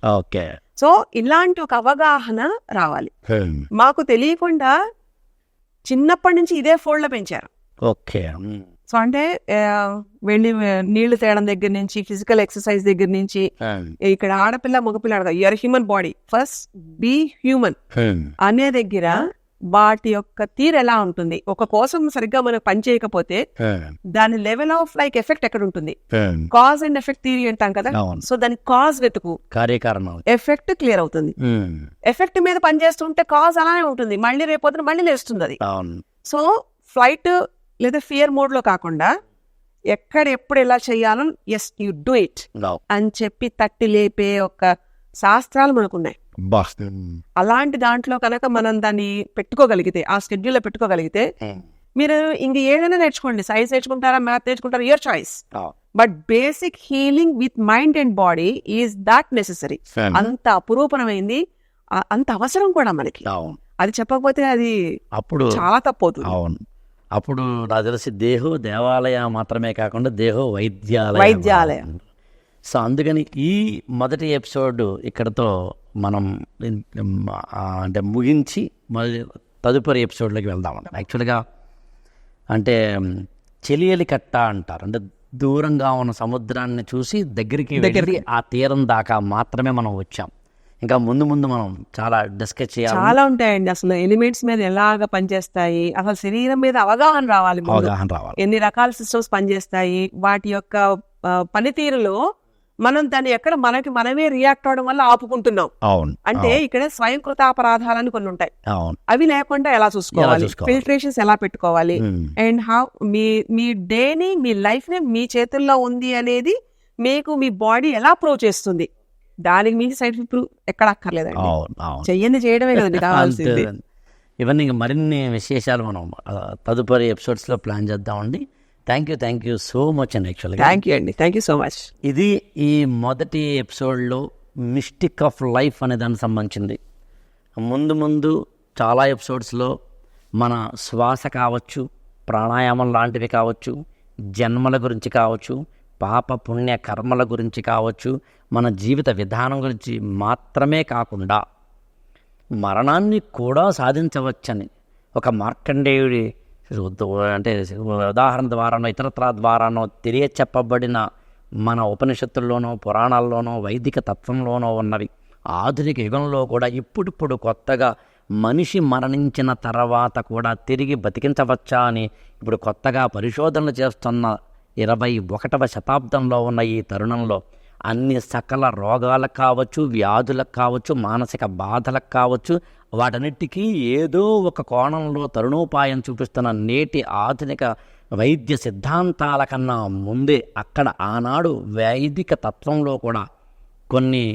సో ఇలాంటి ఒక అవగాహన రావాలి. మాకు తెలియకుండా చిన్నప్పటి నుంచి ఇదే ఫోల్డ్ లో పెంచారు. సో అంటే వెళ్ళి నీళ్లు తేయడం దగ్గర నుంచి, ఫిజికల్ ఎక్సర్సైజ్ దగ్గర నుంచి, ఇక్కడ ఆడపిల్ల మగపిల్ల అడగా you are human body, first be human అనే దగ్గర వాటి యొక్క తీరు ఎలా ఉంటుంది, ఒక కోసం సరిగ్గా మనకు పని చేయకపోతే దాని లెవెల్ ఆఫ్ లైక్ ఎఫెక్ట్ ఎక్కడ ఉంటుంది? కాజ్ అండ్ ఎఫెక్ట్ థియరీ అంటాం కదా. సో దాని కాజ్ వెతుకు, ఎఫెక్ట్ క్లియర్ అవుతుంది. ఎఫెక్ట్ మీద పని చేస్తుంటే కాజ్ అలానే ఉంటుంది, మళ్ళీ రేపొద్దున మళ్ళీ లేస్తుంది అది. సో ఫ్లైట్ లేదా ఫియర్ మోడ్ లో కాకుండా ఎక్కడ ఎప్పుడు ఎలా చెయ్యాలో, ఎస్ యు డూ ఇట్ అని చెప్పి తట్టి లేపే ఒక శాస్త్రాలు మనకున్నాయి. అలాంటి దాంట్లో కనుక మనం దాన్ని పెట్టుకోగలిగితే, ఆ స్కెడ్యూల్ లో పెట్టుకోగలిగితే, మీరు ఇంక ఏదైనా నేర్చుకోండి, సైన్స్ నేర్చుకుంటారా, మ్యాథ్ నేర్చుకుంటారా, your choice. But basic healing with mind and body is that necessary. అంత అపురూపమైంది, అంత అవసరం కూడా మనకి. అది చెప్పకపోతే అది అప్పుడు చాలా తప్పవుతుంది. అప్పుడు నాకు తెలిసి దేహో దేవాలయ మాత్రమే కాకుండా దేహో వైద్యాలయం. సో అందుకని ఈ మొదటి ఎపిసోడ్ ఇక్కడతో మనం అంటే ముగించి మళ్ళీ తదుపరి ఎపిసోడ్లోకి వెళ్దాం. యాక్చువల్గా అంటే చెలియలి కట్ట అంటారు, అంటే దూరంగా ఉన్న సముద్రాన్ని చూసి దగ్గరికి ఆ తీరం దాకా మాత్రమే మనం వచ్చాం. ఇంకా ముందు మనం చాలా డిస్కస్ చేయాలి, చాలా ఉంటాయండి. అసలు ఎలిమెంట్స్ మీద ఎలాగ పనిచేస్తాయి, అసలు శరీరం మీద అవగాహన రావాలి, ఎన్ని రకాల సిస్టమ్స్ పనిచేస్తాయి, వాటి యొక్క పనితీరులో మనం దాన్ని ఎక్కడ మనమే రియాక్ట్ అవడం వల్ల ఆపుకుంటున్నాం. అంటే ఇక్కడ స్వయం కృతాపరాధాలని కొన్ని ఉంటాయి, అవి లేకుండా ఎలా చూసుకోవాలి, ఫిల్టరేషన్స్ ఎలా పెట్టుకోవాలి, అండ్ హౌ మీ డేని, మీ లైఫ్ ని మీ చేతుల్లో ఉంది అనేది మీకు మీ బాడీ ఎలా ప్రూవ్ చేస్తుంది. దానికి మించి సైడ్ ఎఫెక్ట్ ఎక్కడ అక్కర్లేదండి. అవును అవును చెయ్యంది చేయడమే కదండి కావాల్సింది. అంతే. ఇవన్నీ ఇంక మరిన్ని విశేషాలు మనం తదుపరి ఎపిసోడ్స్లో ప్లాన్ చేద్దామండి. థ్యాంక్ యూ సో మచ్ అండి. యాక్చువల్గా థ్యాంక్ యూ అండి, థ్యాంక్ యూ సో మచ్. ఇది ఈ మొదటి ఎపిసోడ్లో మిస్టిక్ ఆఫ్ లైఫ్ అనే దానికి సంబంధించింది. ముందు చాలా ఎపిసోడ్స్లో మన శ్వాస కావచ్చు, ప్రాణాయామం లాంటివి కావచ్చు, జన్మల గురించి కావచ్చు, పాప పుణ్య కర్మల గురించి కావచ్చు, మన జీవిత విధానం గురించి మాత్రమే కాకుండా మరణాన్ని కూడా సాధించవచ్చని ఒక మార్కండేయుడి అంటే ఉదాహరణ ద్వారానో ఇతరత్ర ద్వారానో తెలియచెప్పబడిన మన ఉపనిషత్తుల్లోనో పురాణాల్లోనో వైదిక తత్వంలోనో ఉన్నవి ఆధునిక యుగంలో కూడా ఇప్పుడిప్పుడు కొత్తగా మనిషి మరణించిన తర్వాత కూడా తిరిగి బతికించవచ్చా అని ఇప్పుడు కొత్తగా పరిశోధనలు చేస్తున్న 21వ శతాబ్దంలో ఉన్న ఈ తరుణంలో అన్ని సకల రోగాలకు కావచ్చు, వ్యాధులకు కావచ్చు, మానసిక బాధలకు కావచ్చు, వాటన్నిటికీ ఏదో ఒక కోణంలో తరుణోపాయం చూపిస్తున్న నేటి ఆధునిక వైద్య సిద్ధాంతాల కన్నా ముందే అక్కడ ఆనాడు వైదిక తత్వంలో కూడా కొన్ని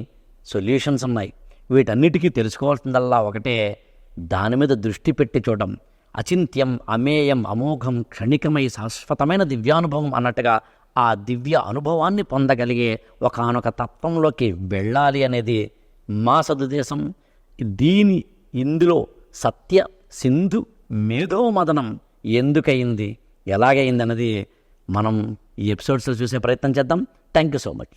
సొల్యూషన్స్ ఉన్నాయి. వీటన్నిటికీ తెలుసుకోవాల్సిందల్లా ఒకటే, దాని మీద దృష్టి పెట్టి చూడడం. అచింత్యం, అమేయం, అమోఘం, క్షణికమై శాశ్వతమైన దివ్యానుభవం అన్నట్టుగా ఆ దివ్య అనుభవాన్ని పొందగలిగే ఒకానొక తత్వంలోకి వెళ్ళాలి అనేది మా సదుదేశం. ఇందులో సత్య సింధు మేధో మదనం ఎందుకయింది, ఎలాగైంది అన్నది మనం ఈ ఎపిసోడ్స్లో చూసే ప్రయత్నం చేద్దాం. Thank you so much.